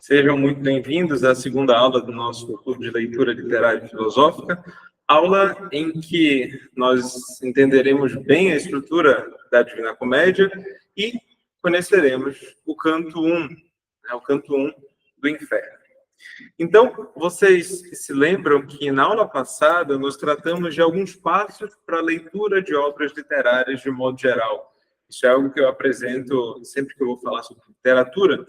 Sejam muito bem-vindos à segunda aula do nosso Clube de Leitura Literária e Filosófica, aula em que nós entenderemos bem a estrutura da Divina Comédia e conheceremos o canto 1, o canto 1 do Inferno. Então, vocês se lembram que na aula passada nós tratamos de alguns passos para a leitura de obras literárias de modo geral. Isso é algo que eu apresento sempre que eu vou falar sobre literatura,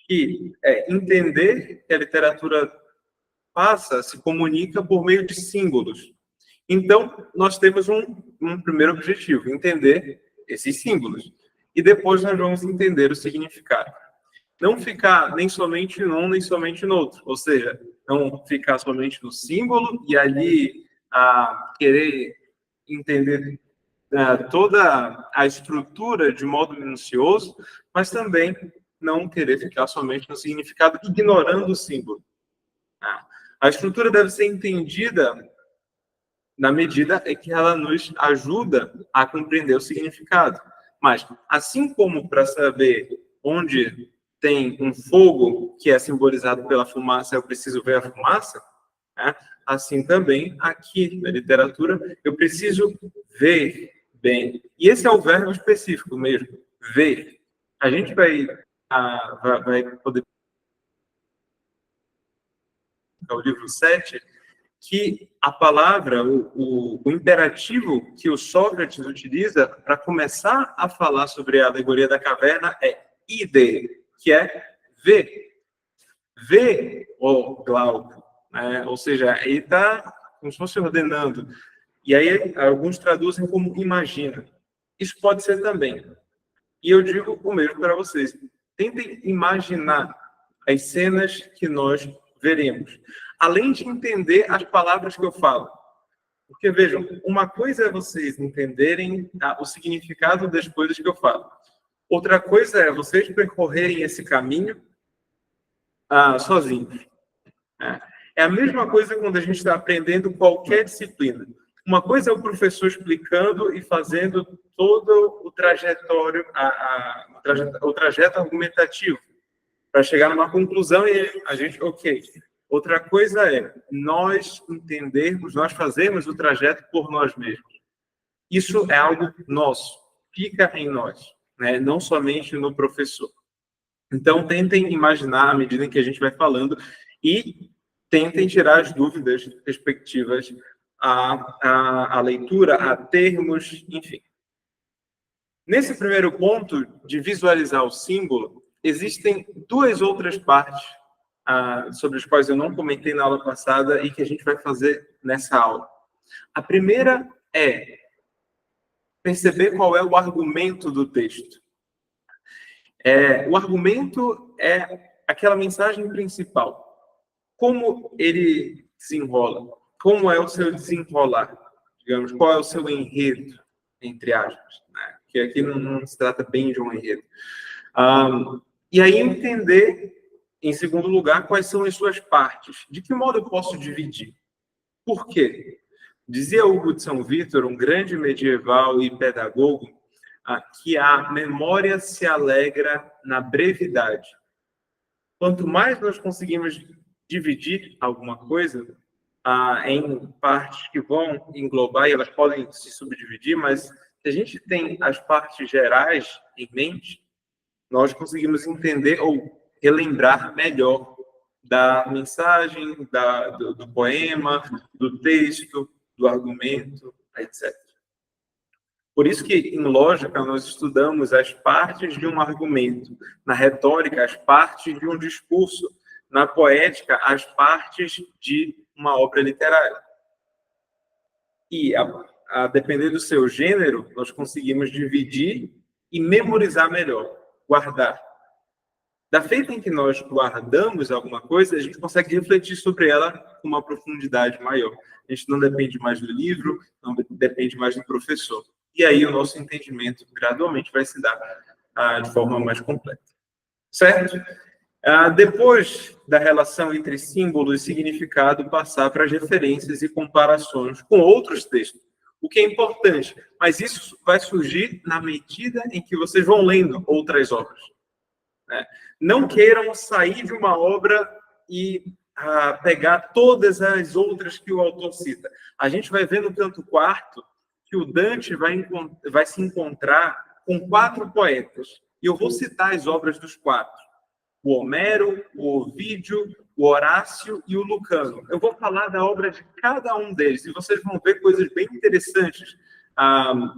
que é entender que a literatura se comunica por meio de símbolos. Então, nós temos um primeiro objetivo, entender esses símbolos. E depois nós vamos entender o significado. Não ficar nem somente num, nem somente no outro. Ou seja, não ficar somente no símbolo e ali querer entender toda a estrutura de modo minucioso, mas também não querer ficar somente no significado, ignorando o símbolo. A estrutura deve ser entendida na medida em que ela nos ajuda a compreender o significado. Mas, assim como para saber onde tem um fogo que é simbolizado pela fumaça, eu preciso ver a fumaça, assim também aqui na literatura eu preciso ver bem. E esse é o verbo específico mesmo, ver. A gente vai poder o livro 7, que a palavra, o imperativo que o Sócrates utiliza para começar a falar sobre a alegoria da caverna é ide, que é ver. Ver, ó Glauco. Ou seja, ele está como se fosse ordenando. E aí alguns traduzem como imagina. Isso pode ser também. E eu digo o mesmo para vocês. Tentem imaginar as cenas que nós veremos, além de entender as palavras que eu falo. Porque, vejam, uma coisa é vocês entenderem o significado das coisas que eu falo. Outra coisa é vocês percorrerem esse caminho sozinhos. É a mesma coisa quando a gente está aprendendo qualquer disciplina. Uma coisa é o professor explicando e fazendo todo o trajetório, o trajeto argumentativo, para chegar numa conclusão e a gente, ok. Outra coisa é nós entendermos, nós fazermos o trajeto por nós mesmos. Isso é algo nosso, fica em nós, né? Não somente no professor. Então, tentem imaginar à medida em que a gente vai falando e tentem tirar as dúvidas respectivas à leitura, a termos, enfim. Nesse primeiro ponto de visualizar o símbolo, existem duas outras partes sobre as quais eu não comentei na aula passada e que a gente vai fazer nessa aula. A primeira é perceber qual é o argumento do texto. O argumento é aquela mensagem principal. Como ele desenrola? Como é o seu desenrolar? Digamos, qual é o seu enredo, entre aspas, né? Que aqui não se trata bem de um enredo. E aí entender, em segundo lugar, quais são as suas partes. De que modo eu posso dividir? Por quê? Dizia Hugo de São Vítor, um grande medieval e pedagogo, que a memória se alegra na brevidade. Quanto mais nós conseguimos dividir alguma coisa em partes que vão englobar, e elas podem se subdividir, mas se a gente tem as partes gerais em mente, nós conseguimos entender ou relembrar melhor da mensagem, do poema, do texto, do argumento, etc. Por isso que, em lógica, nós estudamos as partes de um argumento, na retórica, as partes de um discurso, na poética, as partes de uma obra literária. E, a depender do seu gênero, nós conseguimos dividir e memorizar melhor, guardar. Da feita em que nós guardamos alguma coisa, a gente consegue refletir sobre ela com uma profundidade maior. A gente não depende mais do livro, não depende mais do professor. E aí o nosso entendimento gradualmente vai se dar de forma mais completa. Certo? Depois da relação entre símbolo e significado, passar para as referências e comparações com outros textos. O que é importante, mas isso vai surgir na medida em que vocês vão lendo outras obras. né? Não queiram sair de uma obra e pegar todas as outras que o autor cita. A gente vai ver no canto quarto que o Dante vai se encontrar com 4 poetas. E eu vou citar as obras dos 4. O Homero, o Ovídio, o Horácio e o Lucano. Eu vou falar da obra de cada um deles, e vocês vão ver coisas bem interessantes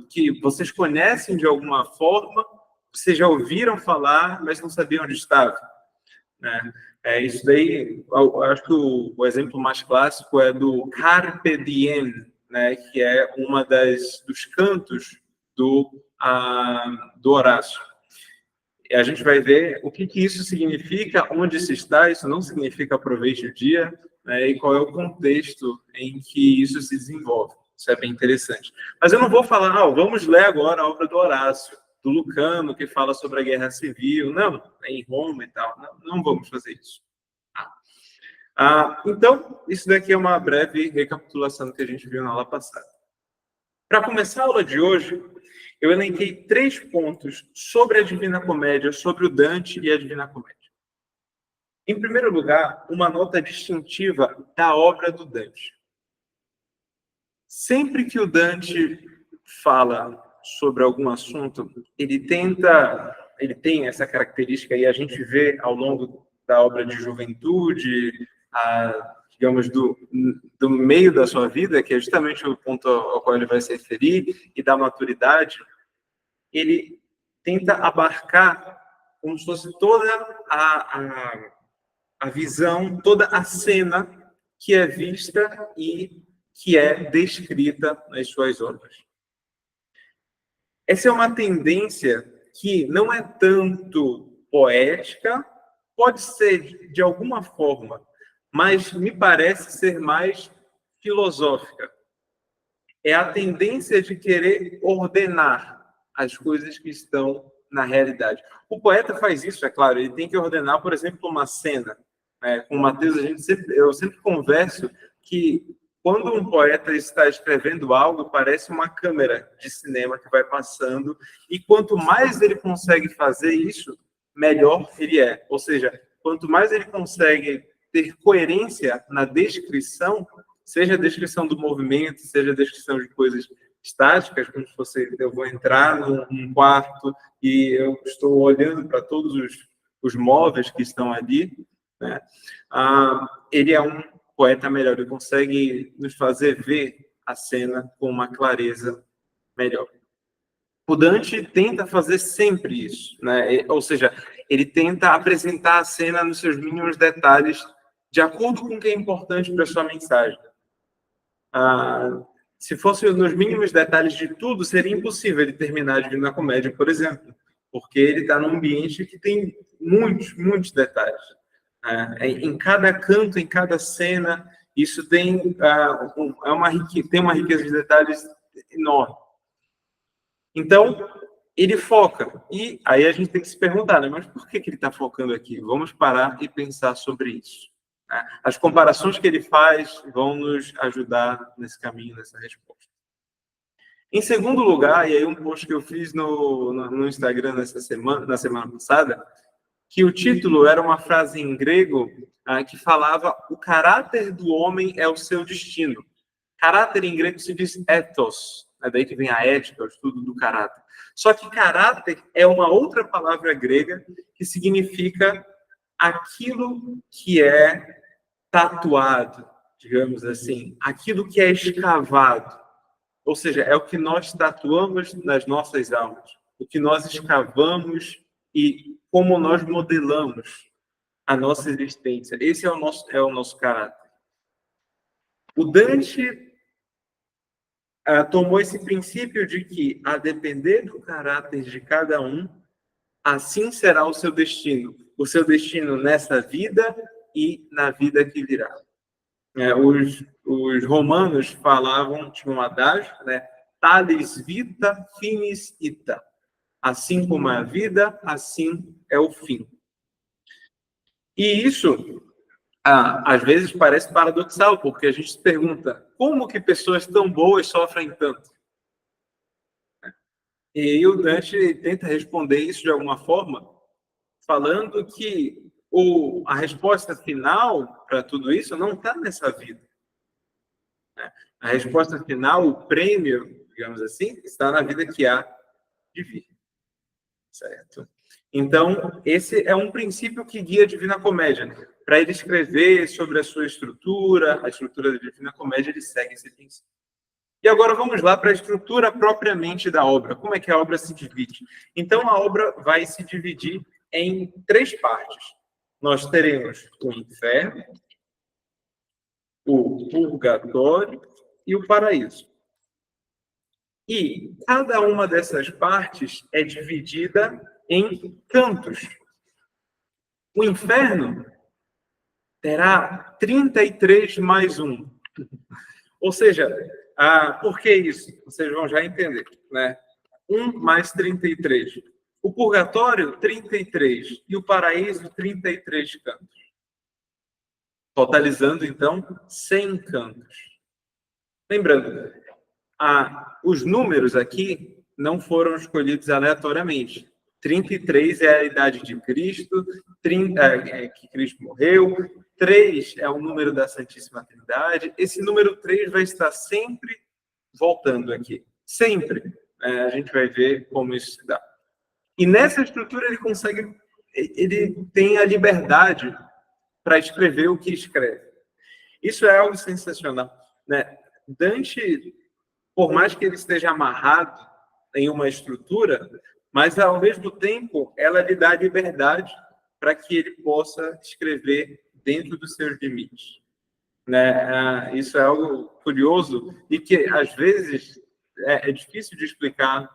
que vocês conhecem de alguma forma, vocês já ouviram falar, mas não sabiam onde estava, né? Isso daí, eu acho que o exemplo mais clássico é do Carpe Diem, né, que é uma dos cantos do Horácio. E a gente vai ver o que isso significa, onde se está, isso não significa aproveite o dia, né, e qual é o contexto em que isso se desenvolve. Isso é bem interessante. Mas eu não vou falar, vamos ler agora a obra do Horácio, do Lucano, que fala sobre a guerra civil. Não, é em Roma e tal. Não vamos fazer isso. Então, isso daqui é uma breve recapitulação do que a gente viu na aula passada. Para começar a aula de hoje, eu elenquei 3 pontos sobre a Divina Comédia, sobre o Dante e a Divina Comédia. Em primeiro lugar, uma nota distintiva da obra do Dante. Sempre que o Dante fala sobre algum assunto, ele tem essa característica, e a gente vê ao longo da obra de juventude, digamos, do meio da sua vida, que é justamente o ponto ao qual ele vai se referir, e da maturidade, ele tenta abarcar como se fosse toda a visão, toda a cena que é vista e que é descrita nas suas obras. Essa é uma tendência que não é tanto poética, pode ser de alguma forma, mas me parece ser mais filosófica. É a tendência de querer ordenar as coisas que estão na realidade. O poeta faz isso, é claro, ele tem que ordenar, por exemplo, uma cena. Com o Matheus, eu sempre converso que quando um poeta está escrevendo algo, parece uma câmera de cinema que vai passando, e quanto mais ele consegue fazer isso, melhor ele é. Ou seja, quanto mais ele consegue ter coerência na descrição, seja a descrição do movimento, seja a descrição de coisas estáticas, como se fosse, eu vou entrar num quarto e eu estou olhando para todos os móveis que estão ali, né? Ele é um poeta melhor, ele consegue nos fazer ver a cena com uma clareza melhor. O Dante tenta fazer sempre isso, né? Ou seja, ele tenta apresentar a cena nos seus mínimos detalhes, de acordo com o que é importante para a sua mensagem. Se fosse nos mínimos detalhes de tudo, seria impossível ele terminar a Divina Comédia, por exemplo, porque ele está num ambiente que tem muitos detalhes. Em cada canto, em cada cena, isso tem uma riqueza de detalhes enorme. Então, ele foca. E aí a gente tem que se perguntar, né? Mas por que ele está focando aqui? Vamos parar e pensar sobre isso. As comparações que ele faz vão nos ajudar nesse caminho, nessa resposta. Em segundo lugar, e aí um post que eu fiz no Instagram na semana passada, que o título era uma frase em grego que falava: o caráter do homem é o seu destino. Caráter em grego se diz ethos, daí que vem a ética, o estudo do caráter. Só que caráter é uma outra palavra grega que significa aquilo que é tatuado, digamos assim, aquilo que é escavado. Ou seja, é o que nós tatuamos nas nossas almas, o que nós escavamos e como nós modelamos a nossa existência. Esse é o nosso caráter. O Dante tomou esse princípio de que, a depender do caráter de cada um, assim será o seu destino. O seu destino nessa vida e na vida que virá. Os romanos falavam, tinha um adágio, né? Talis vita finis ita. Assim como é a vida, assim é o fim. E isso, às vezes, parece paradoxal, porque a gente se pergunta, como que pessoas tão boas sofrem tanto? E o Dante tenta responder isso de alguma forma, falando que a resposta final para tudo isso não está nessa vida. Né? A resposta final, o prêmio, digamos assim, está na vida que há de vir. Certo? Então, esse é um princípio que guia a Divina Comédia. Para ele escrever sobre a sua estrutura, a estrutura da Divina Comédia, ele segue esse princípio. E agora vamos lá para a estrutura propriamente da obra. Como é que a obra se divide? Então, a obra vai se dividir em 3 partes. Nós teremos o inferno, o purgatório e o paraíso. E cada uma dessas partes é dividida em cantos. O inferno terá 33 mais 1. Ou seja, por que isso? Vocês vão já entender, né? 1 mais 33. O purgatório, 33. E o paraíso, 33 cantos. Totalizando, então, 100 cantos. Lembrando, os números aqui não foram escolhidos aleatoriamente. 33 é a idade de Cristo, que Cristo morreu, 3 é o número da Santíssima Trindade. Esse número 3 vai estar sempre voltando aqui. Sempre. A gente vai ver como isso se dá. E nessa estrutura ele tem a liberdade para escrever o que escreve. Isso é algo sensacional, né? Dante, por mais que ele esteja amarrado em uma estrutura, mas, ao mesmo tempo, ela lhe dá liberdade para que ele possa escrever dentro dos seus limites. Né? Isso é algo curioso e que, às vezes, é difícil de explicar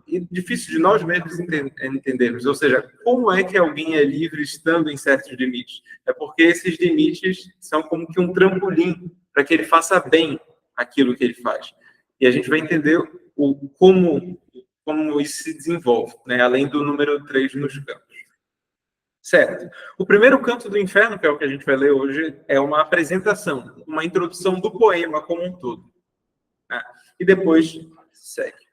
e difícil de nós mesmos entendermos. Ou seja, como é que alguém é livre estando em certos limites? É porque esses limites são como que um trampolim para que ele faça bem aquilo que ele faz. E a gente vai entender como isso se desenvolve, né? Além do número 3 nos campos. Certo. O primeiro canto do inferno, que é o que a gente vai ler hoje, é uma apresentação, uma introdução do poema como um todo. Né? E depois segue.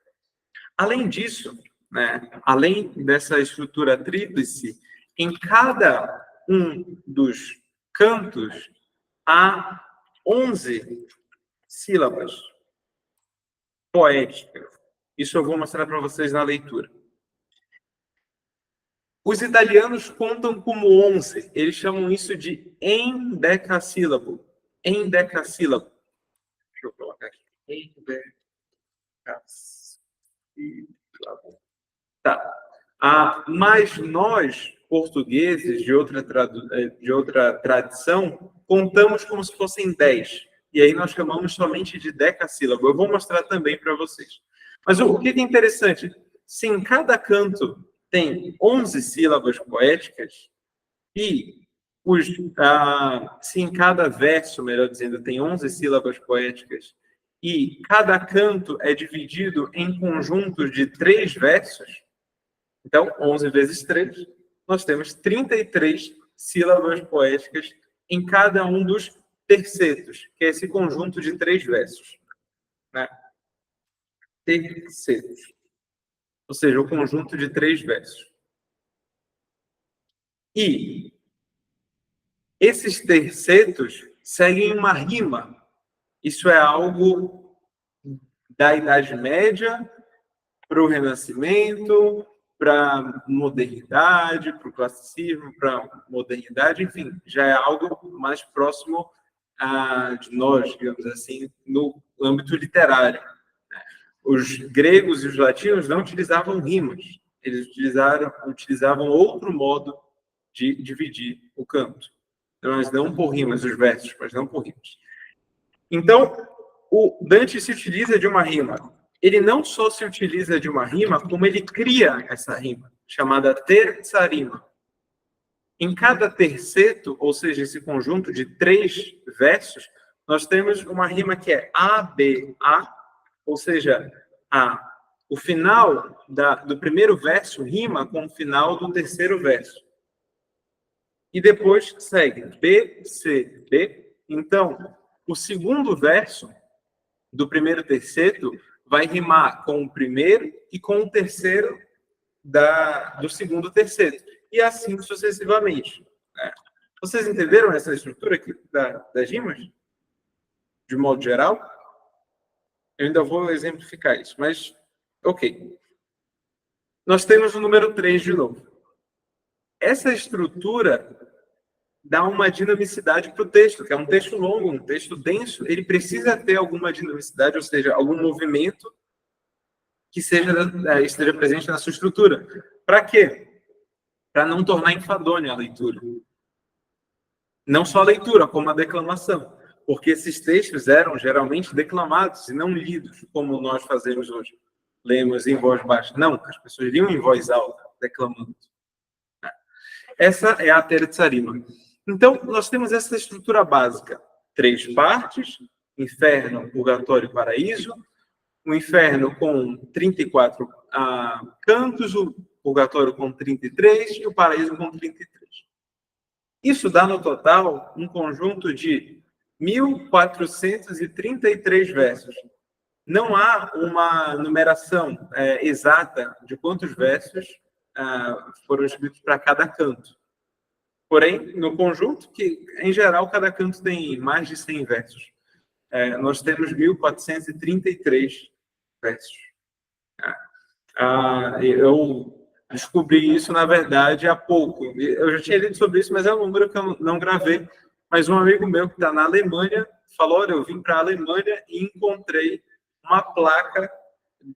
Além disso, né, além dessa estrutura tríplice, em cada um dos cantos há 11 sílabas poéticas. Isso eu vou mostrar para vocês na leitura. Os italianos contam como 11. Eles chamam isso de endecassílabo. Endecassílabo. Deixa eu colocar aqui. Endecassílabo. Tá. Mas nós, portugueses de outra tradição, contamos como se fossem 10. E aí nós chamamos somente de decassílabo. Eu vou mostrar também para vocês. Mas o que é interessante? Se em cada canto tem 11 sílabas poéticas e se em cada verso, melhor dizendo, tem 11 sílabas poéticas e cada canto é dividido em conjuntos de 3 versos, então 11 vezes 3, nós temos 33 sílabas poéticas em cada um dos tercetos, que é esse conjunto de 3 versos. Né? Tercetos. Ou seja, o conjunto de 3 versos. E esses tercetos seguem uma rima. Isso é algo da Idade Média para o Renascimento, para a modernidade, para o classicismo, para a modernidade, enfim, já é algo mais próximo de nós, digamos assim, no âmbito literário. Os gregos e os latinos não utilizavam rimas, eles utilizavam outro modo de dividir o canto. Mas não por rimas, os versos, mas não por rimas. Então, o Dante se utiliza de uma rima. Ele não só se utiliza de uma rima, como ele cria essa rima, chamada terza rima. Em cada terceto, ou seja, esse conjunto de 3 versos, nós temos uma rima que é A, B, A, ou seja, o final do primeiro verso rima com o final do terceiro verso. E depois segue B, C, B. Então, o segundo verso do primeiro terceto vai rimar com o primeiro e com o terceiro do segundo terceto. e assim sucessivamente. Né? Vocês entenderam essa estrutura aqui das rimas? De modo geral? Eu ainda vou exemplificar isso, mas ok. Nós temos o número 3 de novo. Essa estrutura dá uma dinamicidade para o texto, que é um texto longo, um texto denso, ele precisa ter alguma dinamicidade, ou seja, algum movimento que esteja presente na sua estrutura. Para quê? Para não tornar enfadonha a leitura. Não só a leitura, como a declamação. Porque esses textos eram geralmente declamados e não lidos, como nós fazemos hoje. Lemos em voz baixa. Não, as pessoas liam em voz alta, declamando. Essa é a Terza Rima. Então, nós temos essa estrutura básica. 3 partes, inferno, purgatório e paraíso. O inferno com 34 cantos, o purgatório com 33 e o paraíso com 33. Isso dá, no total, um conjunto de 1.433 versos. Não há uma numeração exata de quantos versos foram escritos para cada canto. Porém, no conjunto, que em geral cada canto tem mais de 100 versos, nós temos 1.433 versos. Eu descobri isso, na verdade, há pouco. Eu já tinha lido sobre isso, mas é um número que eu não gravei. Mas um amigo meu que está na Alemanha falou, olha, eu vim para a Alemanha e encontrei uma placa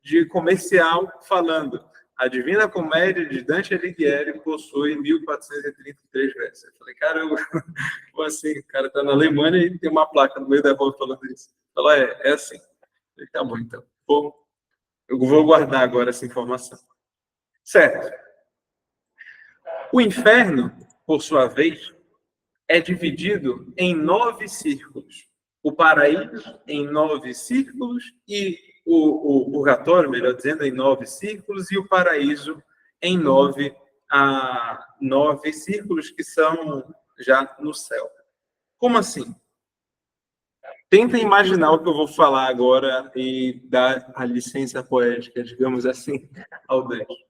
de comercial falando a Divina Comédia de Dante Alighieri possui 1.433 versos. Eu falei, caramba, como assim? O cara está na Alemanha e tem uma placa no meio da rua falando isso. Falou, é assim. Eu falei, tá bom, então. Eu vou guardar agora essa informação. Certo. O inferno, por sua vez, é dividido em 9 círculos. O paraíso em 9 círculos e o purgatório, melhor dizendo, em 9 círculos e o paraíso em 9 círculos que são já no céu. Como assim? Tenta imaginar o que eu vou falar agora e dar a licença poética, digamos assim, ao Dante.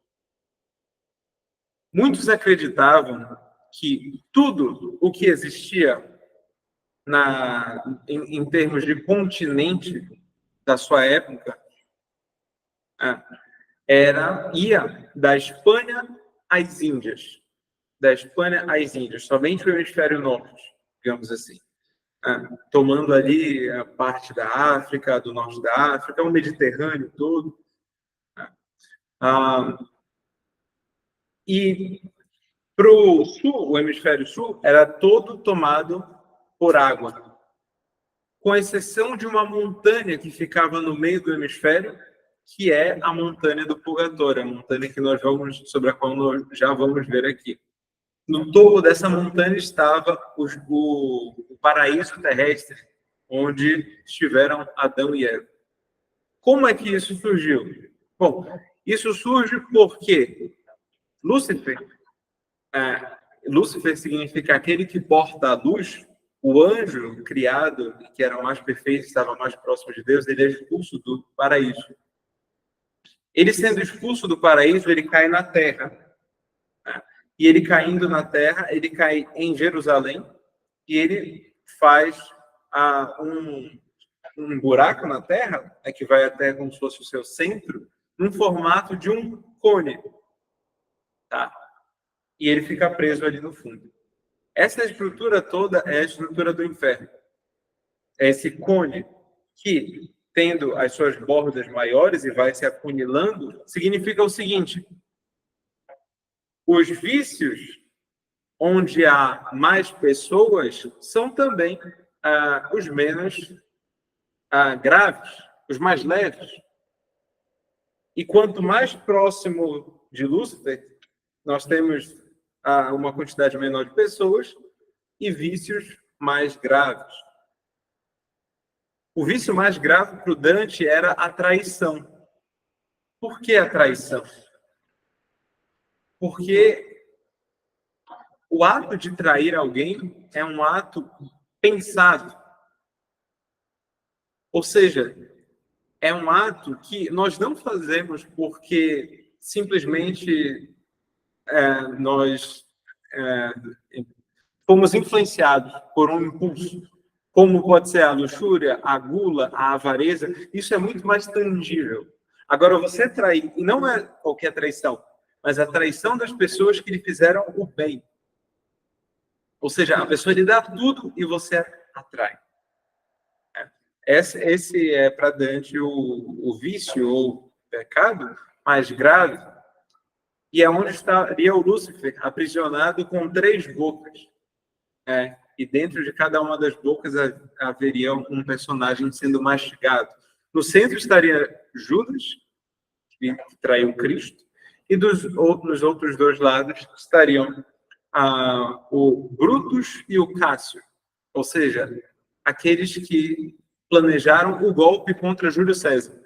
Muitos acreditavam que tudo o que existia em termos de continente da sua época ia da Espanha às Índias. Da Espanha às Índias, somente o hemisfério norte, digamos assim. Tomando ali a parte da África, do norte da África, o Mediterrâneo todo. E para o sul, o hemisfério sul, era todo tomado por água, com exceção de uma montanha que ficava no meio do hemisfério, que é a montanha do Purgatório, a montanha sobre a qual nós já vamos ver aqui. No topo dessa montanha estava o paraíso terrestre, onde estiveram Adão e Eva. Como é que isso surgiu? Bom, isso surge porque Lúcifer significa aquele que porta a luz. O anjo criado, que era mais perfeito, estava mais próximo de Deus, ele é expulso do paraíso. Ele sendo expulso do paraíso, ele cai na terra. E ele caindo na terra, ele cai em Jerusalém e ele faz um buraco na terra, que vai até como se fosse o seu centro, num formato de um cone. Tá? E ele fica preso ali no fundo. Essa estrutura toda é a estrutura do inferno. É esse cone que, tendo as suas bordas maiores e vai se afunilando, significa o seguinte: os vícios onde há mais pessoas são também os menos graves, os mais leves. E quanto mais próximo de Lúcifer, nós temos uma quantidade menor de pessoas e vícios mais graves. O vício mais grave para o Dante era a traição. Por que a traição? Porque o ato de trair alguém é um ato pensado. Ou seja, é um ato que nós não fazemos porque simplesmente nós fomos influenciados por um impulso, como pode ser a luxúria, a gula, a avareza, isso é muito mais tangível. Agora, você trair, e não é qualquer traição, mas a traição das pessoas que lhe fizeram o bem. Ou seja, a pessoa lhe dá tudo e você atrai. Esse é, para Dante, o vício ou pecado mais grave, e é onde estaria o Lúcifer, aprisionado com 3 bocas. E dentro de cada uma das bocas haveria um personagem sendo mastigado. No centro estaria Judas, que traiu Cristo, e nos outros 2 lados estariam o Brutus e o Cássio, ou seja, aqueles que planejaram o golpe contra Júlio César.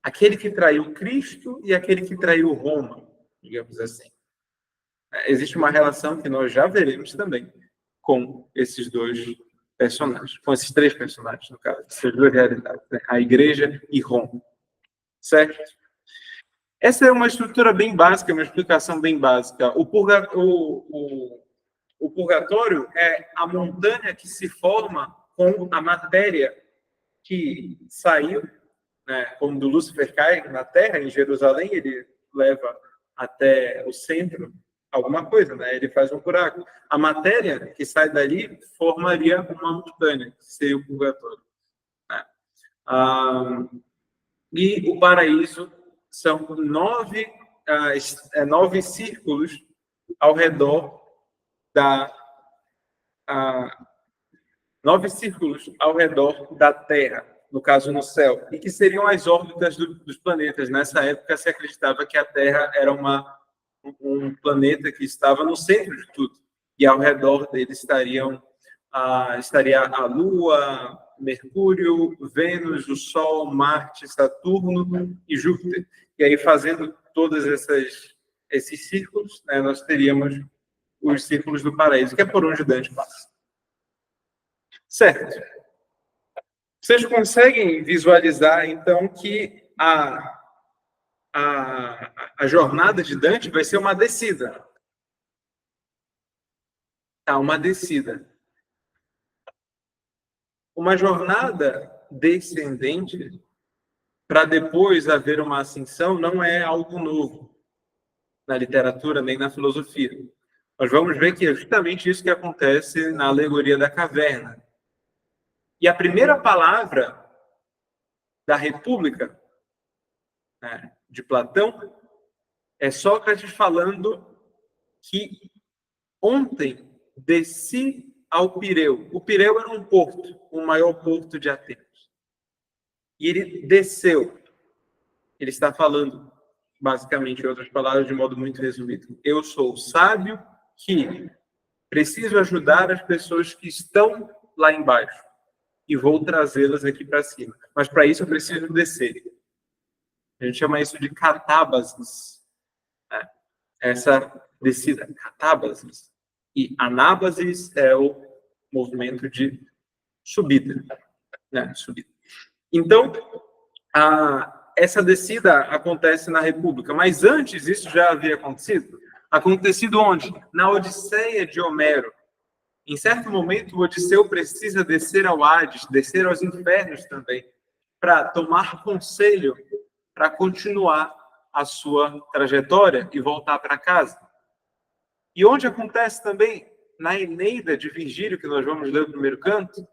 Aquele que traiu Cristo e aquele que traiu Roma, digamos assim. Existe uma relação que nós já veremos também com esses 2 personagens, com esses 3 personagens, no caso, essas 2 realidades, né? A igreja e Roma. Certo? Essa é uma estrutura bem básica, uma explicação bem básica. O purgatório é a montanha que se forma com a matéria que saiu, né, quando Lúcifer cai na Terra, em Jerusalém, ele leva até o centro alguma coisa, né? Ele faz um buraco. A matéria que sai dali formaria uma montanha, que seria o purgatório. Né? E o paraíso são 9 círculos ao redor 9 círculos ao redor da Terra, no caso no céu, e que seriam as órbitas dos planetas. Nessa época se acreditava que a Terra era um planeta que estava no centro de tudo, e ao redor dele estaria a Lua, Mercúrio, Vênus, o Sol, Marte, Saturno e Júpiter. E aí, fazendo todos esses círculos, né, nós teríamos os círculos do paraíso, que é por onde Dante passa. Certo. Vocês conseguem visualizar, então, que a jornada de Dante vai ser uma descida. Uma descida. Uma jornada descendente, para depois haver uma ascensão, não é algo novo na literatura nem na filosofia. Nós vamos ver que é justamente isso que acontece na alegoria da caverna. E a primeira palavra da República, né, de Platão, é Sócrates falando que ontem desci ao Pireu. O Pireu era um porto, o maior porto de Atenas. E ele desceu. Ele está falando, basicamente, em outras palavras, de modo muito resumido. Eu sou sábio que preciso ajudar as pessoas que estão lá embaixo e vou trazê-las aqui para cima. Mas para isso eu preciso descer. A gente chama isso de catábasis. Né? Essa descida, catábasis. E anábasis é o movimento de subida. Né? Subida. Então, essa descida acontece na República. Mas antes, isso já havia acontecido? Acontecido onde? Na Odisseia de Homero. Em certo momento, o Odisseu precisa descer ao Hades, descer aos infernos também, para tomar conselho, para continuar a sua trajetória e voltar para casa. E onde acontece também? Na Eneida de Virgílio, que nós vamos ler o primeiro canto,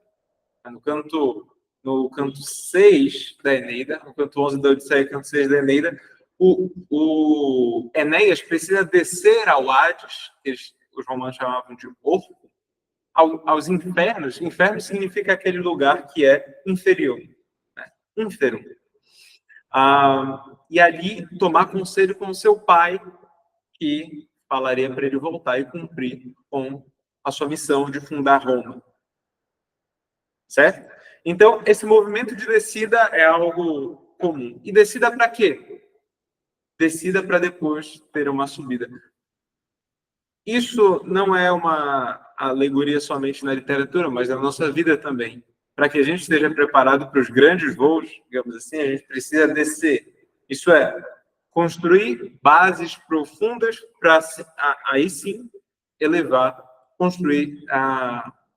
no canto 6 da Eneida, no canto 11 da Odisseia, canto 6 da Eneida, o Enéas precisa descer ao Hades, que os romanos chamavam de Orco, aos infernos. Inferno significa aquele lugar que é inferior. Né? Ínfero. E ali tomar conselho com o seu pai, que falaria para ele voltar e cumprir com a sua missão de fundar Roma. Certo? Então, esse movimento de descida é algo comum. E descida para quê? Descida para depois ter uma subida. Isso não é uma alegoria somente na literatura, mas na nossa vida também. Para que a gente esteja preparado para os grandes voos, digamos assim, a gente precisa descer. Isso é, construir bases profundas para aí sim elevar, construir,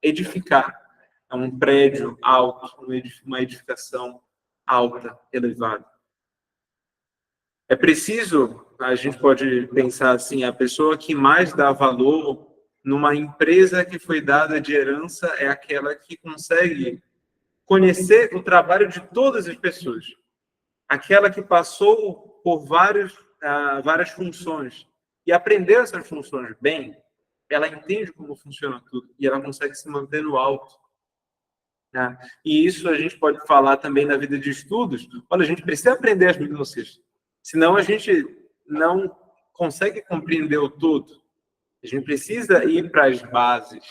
edificar um prédio alto, uma edificação alta, elevada. É preciso, a gente pode pensar assim, a pessoa que mais dá valor numa empresa que foi dada de herança é aquela que consegue conhecer o trabalho de todas as pessoas. Aquela que passou por várias funções e aprendeu essas funções bem, ela entende como funciona tudo e ela consegue se manter no alto. Né? E isso a gente pode falar também na vida de estudos. Olha, a gente precisa aprender as minúcias, senão a gente não consegue compreender o todo. A gente precisa ir para as bases,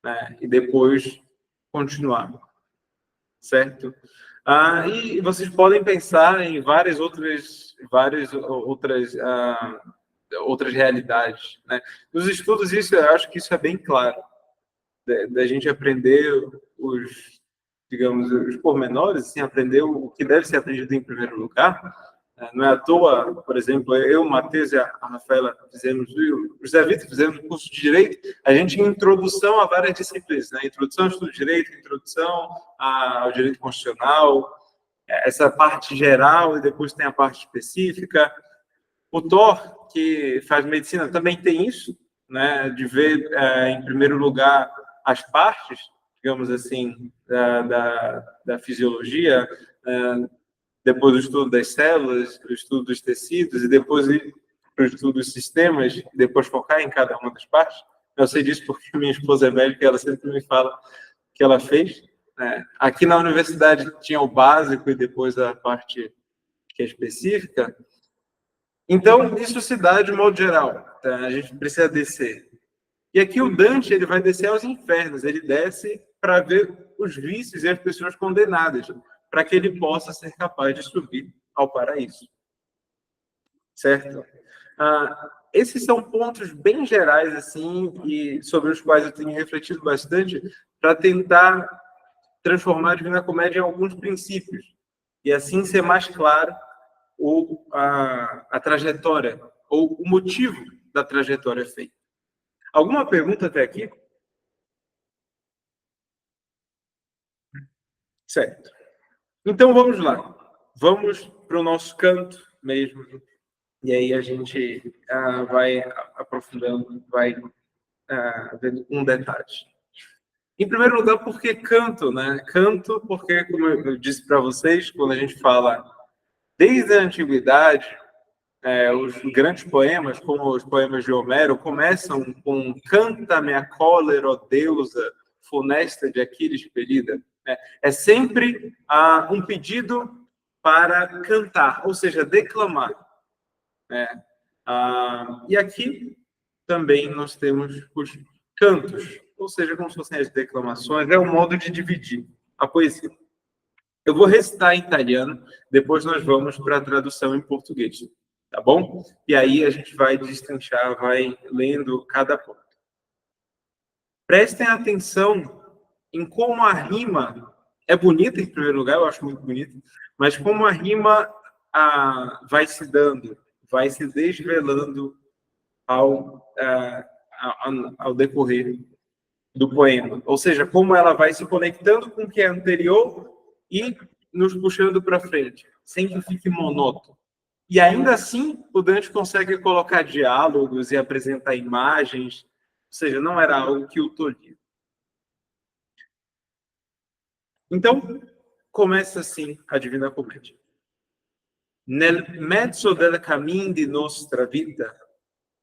né? E depois continuar, certo? E vocês podem pensar em várias outras realidades, né? Nos estudos, eu acho que isso é bem claro, da gente aprender os pormenores, assim, aprender o que deve ser aprendido em primeiro lugar. Não é à toa, por exemplo, eu, o Matheus e a Rafaela fizemos, o José Vitor fizemos um curso de Direito, a gente tinha introdução a várias disciplinas, né? Introdução ao estudo de Direito, introdução ao Direito Constitucional, essa parte geral, e depois tem a parte específica. O Thor, que faz medicina, também tem isso, né? De ver, em primeiro lugar, as partes, digamos assim, da fisiologia, depois o estudo das células, o estudo dos tecidos, e depois ir para o estudo dos sistemas, e depois focar em cada uma das partes. Eu sei disso porque minha esposa é médica, ela sempre me fala que ela fez. Aqui na universidade tinha o básico e depois a parte que é específica. Então, isso se dá de modo geral. Tá? A gente precisa descer. E aqui o Dante, ele vai descer aos infernos. Ele desce para ver os vícios e as pessoas condenadas, para que ele possa ser capaz de subir ao paraíso. Certo? Esses são pontos bem gerais, assim, e sobre os quais eu tenho refletido bastante para tentar transformar a Divina Comédia em alguns princípios. E assim ser mais claro a trajetória, ou o motivo da trajetória feita. Alguma pergunta até aqui? Certo. Então, vamos lá. Vamos para o nosso canto mesmo. E aí a gente vai aprofundando, vai vendo um detalhe. Em primeiro lugar, por que canto, né? Canto porque, como eu disse para vocês, quando a gente fala desde a antiguidade, os grandes poemas, como os poemas de Homero, começam com canta-me a cólera, ó deusa, funesta de Aquiles ferida. É sempre um pedido para cantar, ou seja, declamar. E aqui também nós temos os cantos, ou seja, como se fossem as declamações, é um modo de dividir a poesia. Eu vou recitar em italiano, depois nós vamos para a tradução em português, tá bom? E aí a gente vai destrinchar, vai lendo cada ponto. Prestem atenção em como a rima é bonita, em primeiro lugar, eu acho muito bonita, mas como a rima vai se dando, vai se desvelando ao decorrer do poema. Ou seja, como ela vai se conectando com o que é anterior e nos puxando para frente, sem que fique monótono. E ainda assim, o Dante consegue colocar diálogos e apresentar imagens, ou seja, não era algo que o tolhia. Então, começa assim a Divina Comédia. Nel mezzo del camin di nostra vita,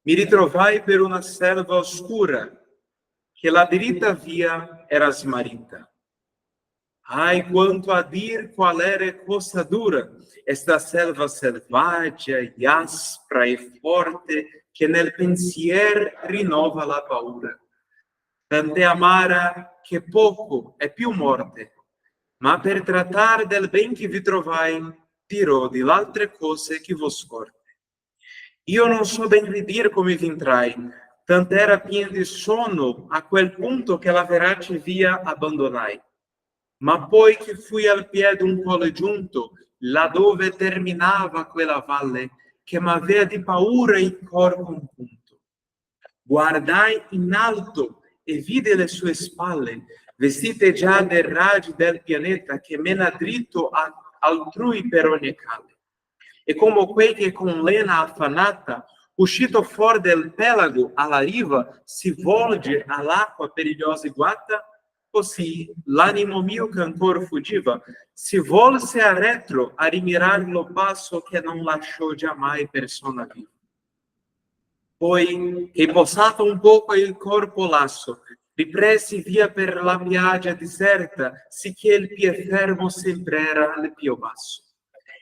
mi ritrovai per una selva oscura, che la diritta via era smarrita. Ai, quanto a dir qual era cosa dura, esta selva selvaggia e aspra e forte, che nel pensier rinnova la paura. Tante amara che poco è più morte, ma per trattar del ben che vi trovai, dirò di l'altre cose che vos scorte. Io non so ben ridir come vi intrai, tant'era pien di sonno a quel punto che la verace via abbandonai. Ma poi che fui al piede un colle giunto, là dove terminava quella valle, che m'avea di paura il cor compunto. Guardai in alto e vide le sue spalle, vestite già dei raggi del pianeta che mena dritto altrui per ogni calle. E come quei che con lena affannata, uscito fuori del pelago alla riva, si volge all'acqua perigliosa e guata, così l'animo mio che ancora fuggiva si volse a retro a rimirar lo passo che non lasciò giammai persona viva. Poi, che possato un poco il corpo lasso, ripresi via per la piaggia deserta, sicché il pie fermo sempre era al più basso.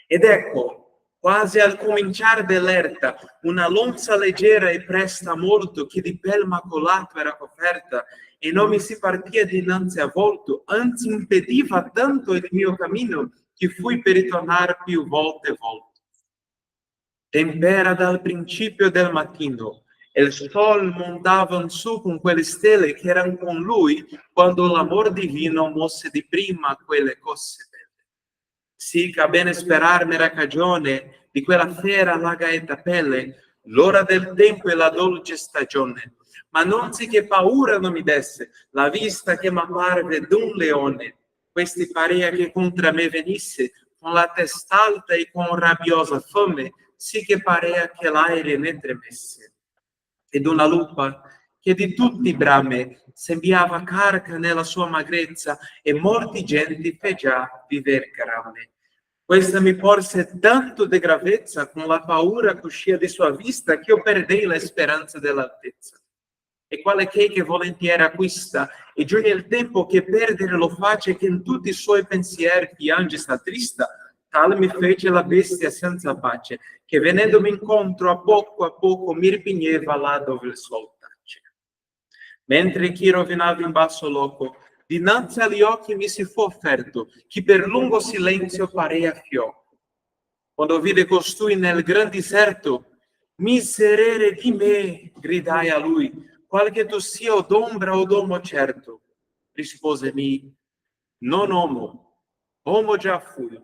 Ed ecco, quasi al cominciar dell'erta, una lonza leggera e presta molto, che di pel macolato era coperta, e non mi si partia dinanzi a volto, anzi impediva tanto il mio cammino, che fui per ritornare più volte. Tempera dal principio del mattino, e il sol montava su con quelle stelle che erano con lui quando l'amor divino mosse di prima quelle cose belle. Sì, che a bene sperarmi era cagione di quella fera la gaeta pelle, l'ora del tempo e la dolce stagione, ma non si che paura non mi desse la vista che m'apparve d'un leone. Questi parea che contra me venisse con la testa alta e con rabbiosa fame, sì che parea che l'aere ne tremesse. Ed una lupa che di tutti brame sembiava carca nella sua magrezza e molti genti fe già viver grame. Questa mi porse tanto de gravezza con la paura che uscia di sua vista che io perdei la speranza dell'altezza. E quale che volentieri acquista, e giunge il tempo che perdere lo face che in tutti i suoi pensieri piange sta trista, tal mi fece la bestia senza pace, che venendomi incontro a poco mi ripigneva là dove il sol tace. Mentre chi rovinava in basso loco, dinanzi agli occhi mi si fu offerto, chi per lungo silenzio parea fioco. Quando vide costui nel gran deserto, miserere di me, gridai a lui, qualche tu sia o d'ombra o d'uomo certo. Risposemi, non uomo già fui.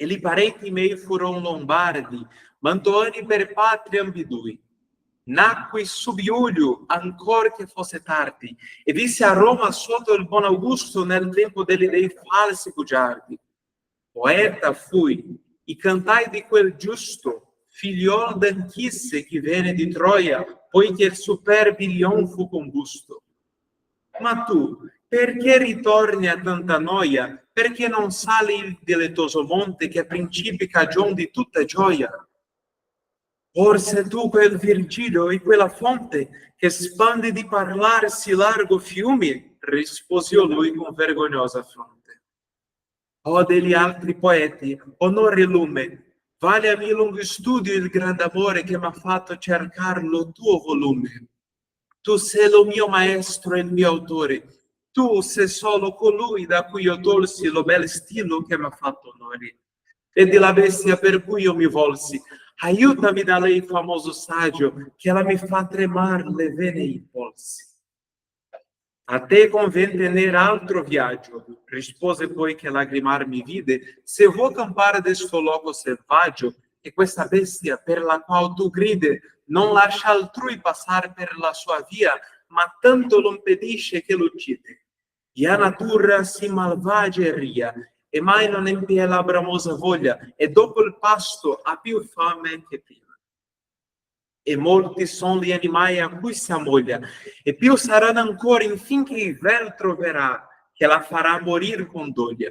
E li parenti miei furono lombardi, mantovani per patria ambidui. Nacqui sub Iulio, ancor che fosse tardi, e visse a Roma sotto il buon Augusto nel tempo degli dei falsi bugiardi. Poeta fui, e cantai di quel giusto, figliol d'Anchisse che venne di Troia, poiché il superbi lion fu combusto. Ma tu, perché ritorni a tanta noia? Perché non sali il deletoso monte che a principi cagion di tutta gioia? Forse tu quel Virgilio e quella fonte che spande di parlare sì largo fiumi? Risposio lui con vergognosa fronte. O degli altri poeti, onore e lume, vale a mio lungo studio il grande amore che m'ha fatto cercar lo tuo volume. Tu sei lo mio maestro e il mio autore, tu sei solo colui da cui io tolsi lo bel stilo che m'ha fatto onore. Vedi la bestia per cui io mi volsi, aiutami da lei famoso saggio, che ella mi fa tremar le vene e i polsi. A te convén tener altro viaggio, rispose poi che lagrimar mi vide, se vuoi campare de sto loco selvaggio, e questa bestia per la qual tu gride non lascia altrui passare per la sua via, ma tanto lo impedisce che lo uccide. E a natura si malvagia e ria, e mai non empie la bramosa voglia, e dopo il pasto ha più fame che prima. E molti sono gli animali a cui si ammoglia, e più saranno ancora infinché il ver troverà, che la farà morir con doglia.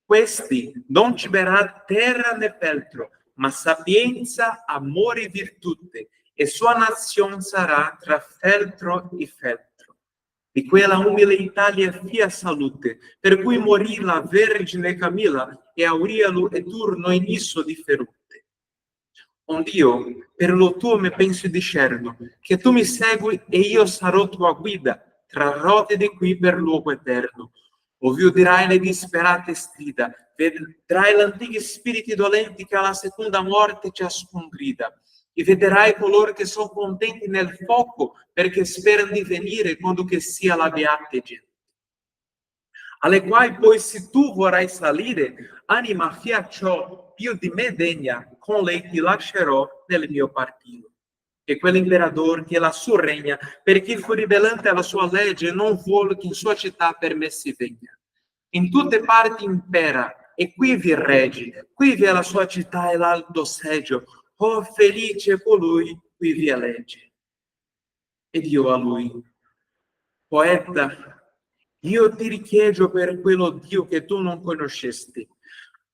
Questi non ciberà terra né peltro, ma sapienza, amore e virtute, e sua nazione sarà tra feltro e feltro. Di quella umile Italia fia salute, per cui morì la Vergine Camilla, e aurialo e turno in isso di ferute. Io, per lo tuo me penso discerno, che tu mi segui e io sarò tua guida, trarrò di qui per luogo eterno. Ovvio udirai le disperate strida, vedrai l'antichi spiriti dolenti che alla seconda morte ciascun grida, e vedrai coloro che sono contenti nel fuoco, perché sperano di venire quando che sia la beata gente. Alle quali poi se tu vorrai salire, anima fia ciò più di me degna, con lei ti lascerò nel mio partito. E quell'imperatore che lassù regna, perché fu ribellante alla sua legge, non vuole che in sua città per me si venga. In tutte parti impera, e qui vi regge, qui vi è la sua città e l'alto seggio. Oh, felice colui qui vi elegge. Ed io a lui, poeta, io ti richiedo per quello Dio che tu non conoscesti,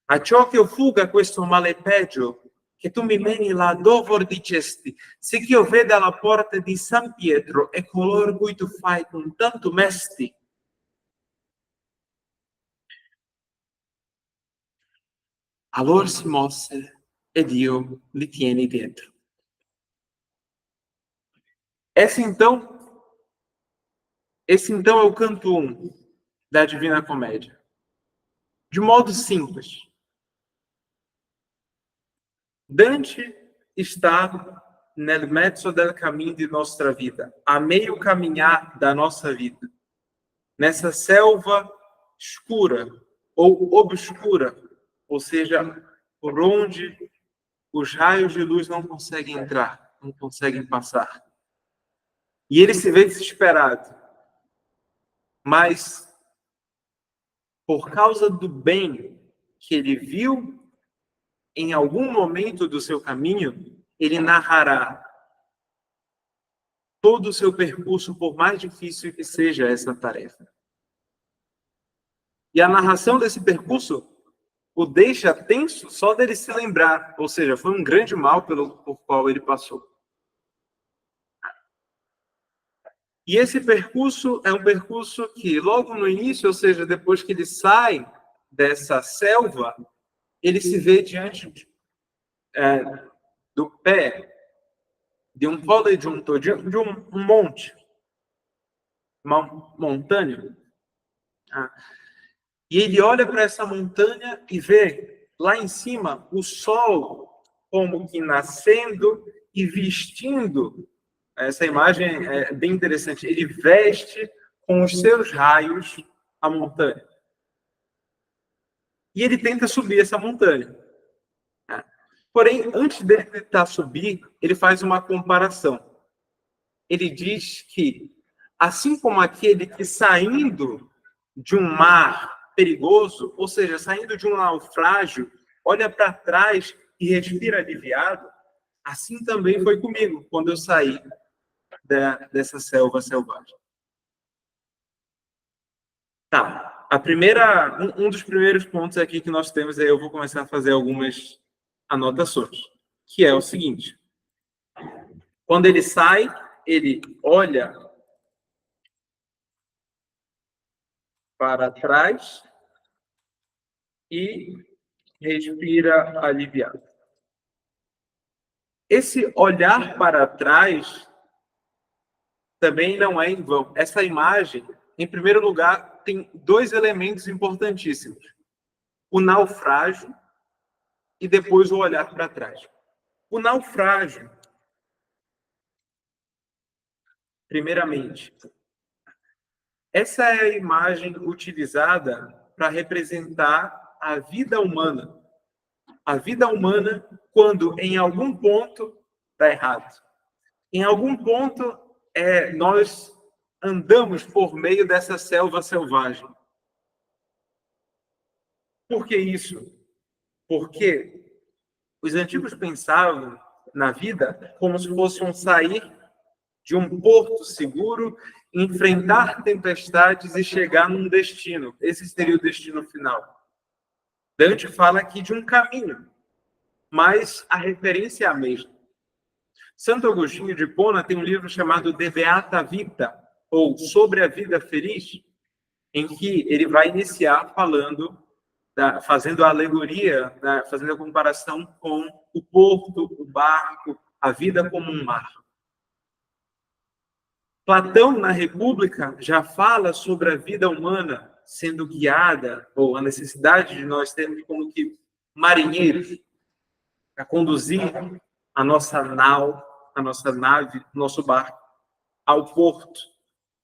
a ciò che io fuga questo male peggio, che tu mi meni là dove dicesti, se che io veda la porta di San Pietro e coloro cui tu fai con tanto mesti. Allora si mosse ed io li tieni dietro. Esse então é o canto 1 da Divina Comédia. De modo simples. Dante está nel mezzo del caminho de nossa vida, a meio caminhar da nossa vida, nessa selva escura ou obscura, ou seja, por onde os raios de luz não conseguem entrar, não conseguem passar. E ele se vê desesperado, mas por causa do bem que ele viu em algum momento do seu caminho, ele narrará todo o seu percurso, por mais difícil que seja essa tarefa. E a narração desse percurso o deixa tenso só dele se lembrar, ou seja, foi um grande mal por qual ele passou. E esse percurso é um percurso que, logo no início, ou seja, depois que ele sai dessa selva, ele se vê diante do pé de um polo junto, de um monte, uma montanha. E ele olha para essa montanha e vê lá em cima o sol como que nascendo e vestindo. Essa imagem é bem interessante. Ele veste com os seus raios a montanha. E ele tenta subir essa montanha. Porém, antes dele tentar subir, ele faz uma comparação. Ele diz que, assim como aquele que saindo de um mar perigoso, ou seja, saindo de um naufrágio, olha para trás e respira aliviado, assim também foi comigo, quando eu saí dessa selva selvagem. Tá, um dos primeiros pontos aqui que nós temos, eu vou começar a fazer algumas anotações, que é o seguinte. Quando ele sai, ele olha para trás e respira aliviado. Esse olhar para trás também não é em vão. Essa imagem, em primeiro lugar, tem dois elementos importantíssimos. O naufrágio e depois o olhar para trás. O naufrágio, primeiramente, essa é a imagem utilizada para representar a vida humana. A vida humana quando em algum ponto está errado. Em algum ponto nós andamos por meio dessa selva selvagem. Por que isso? Porque os antigos pensavam na vida como se fosse um sair de um porto seguro, enfrentar tempestades e chegar num destino. Esse seria o destino final. Dante fala aqui de um caminho, mas a referência é a mesma. Santo Agostinho de Hipona tem um livro chamado De Beata Vita, ou Sobre a Vida Feliz, em que ele vai iniciar fazendo a alegoria, fazendo a comparação com o porto, o barco, a vida como um mar. Platão, na República, já fala sobre a vida humana sendo guiada, ou a necessidade de nós termos como que marinheiros a conduzir a nossa nau, a nossa nave, nosso barco, ao porto,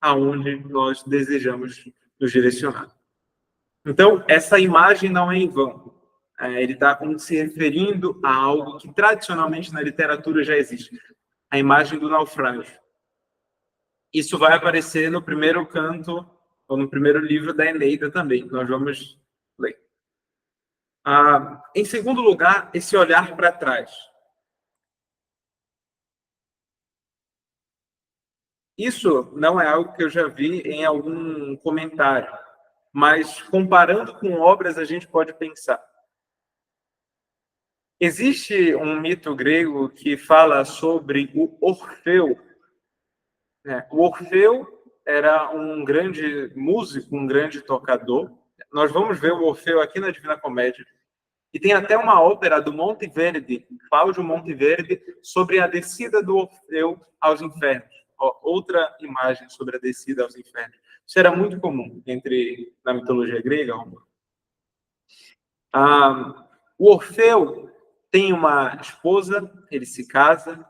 aonde nós desejamos nos direcionar. Então, essa imagem não é em vão. ele está se referindo a algo que tradicionalmente na literatura já existe, a imagem do naufrágio. Isso vai aparecer no primeiro canto, ou no primeiro livro da Eneida também, que nós vamos ler. Em segundo lugar, esse olhar para trás. Isso não é algo que eu já vi em algum comentário, mas comparando com obras a gente pode pensar. Existe um mito grego que fala sobre o Orfeu. O Orfeu era um grande músico, um grande tocador. Nós vamos ver o Orfeu aqui na Divina Comédia. E tem até uma ópera do Monteverdi, Cláudio Monteverdi, sobre a descida do Orfeu aos infernos. Outra imagem sobre a descida aos infernos. Isso era muito comum na mitologia grega. O Orfeu tem uma esposa, ele se casa,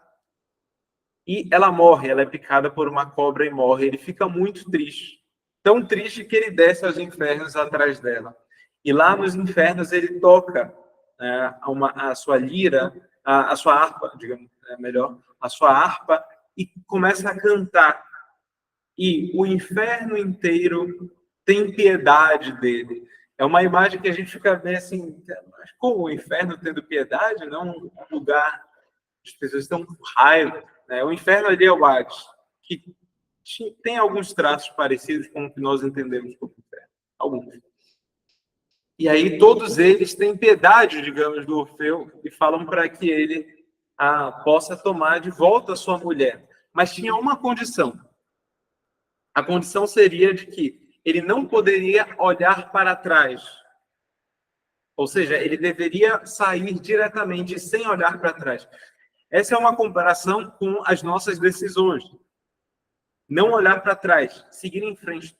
e ela morre, ela é picada por uma cobra e morre. Ele fica muito triste, tão triste que ele desce aos infernos atrás dela. E lá nos infernos ele toca a sua lira, a sua harpa, digamos, melhor, a sua harpa, e começa a cantar. E o inferno inteiro tem piedade dele. É uma imagem que a gente fica bem assim, mas como o inferno tendo piedade, não um lugar as pessoas estão com raiva. O inferno ali é o Hades, que tem alguns traços parecidos com o que nós entendemos como inferno. Alguns. E aí todos eles têm piedade, digamos, do Orfeu e falam para que ele possa tomar de volta a sua mulher. Mas tinha uma condição. A condição seria de que ele não poderia olhar para trás. Ou seja, ele deveria sair diretamente sem olhar para trás. Essa é uma comparação com as nossas decisões. Não olhar para trás, seguir em frente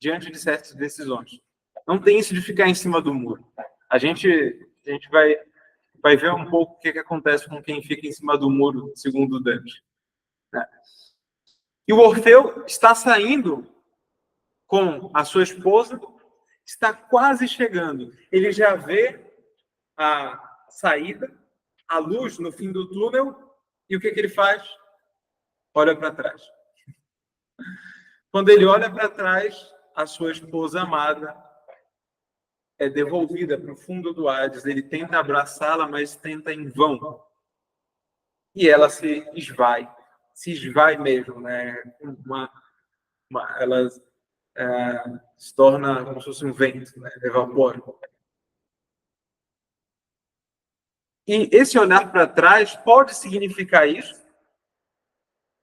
diante de certas decisões. Não tem isso de ficar em cima do muro. A gente vai ver um pouco o que acontece com quem fica em cima do muro, segundo Dante. E o Orfeu está saindo com a sua esposa, está quase chegando. Ele já vê a saída, a luz no fim do túnel, e o que ele faz? Olha para trás. Quando ele olha para trás, a sua esposa amada é devolvida para o fundo do Hades. Ele tenta abraçá-la, mas tenta em vão. E ela se esvai mesmo, né? Ela se torna como se fosse um vento, né? Evapora. E esse olhar para trás pode significar isso.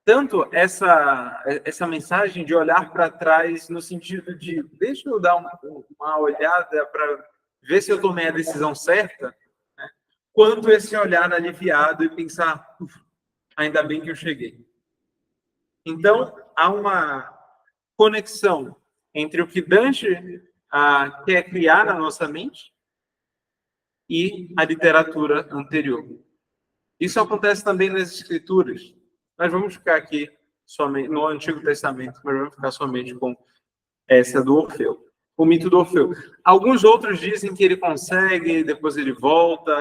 Tanto essa mensagem de olhar para trás no sentido de deixa eu dar uma olhada para ver se eu tomei a decisão certa, né? Quanto esse olhar aliviado e pensar, ainda bem que eu cheguei. Então, há uma conexão entre o que Dante quer criar na nossa mente e a literatura anterior. Isso acontece também nas escrituras. Nós vamos ficar aqui somente no Antigo Testamento, mas vamos ficar somente com essa do Orfeu, o mito do Orfeu. Alguns outros dizem que ele consegue, depois ele volta.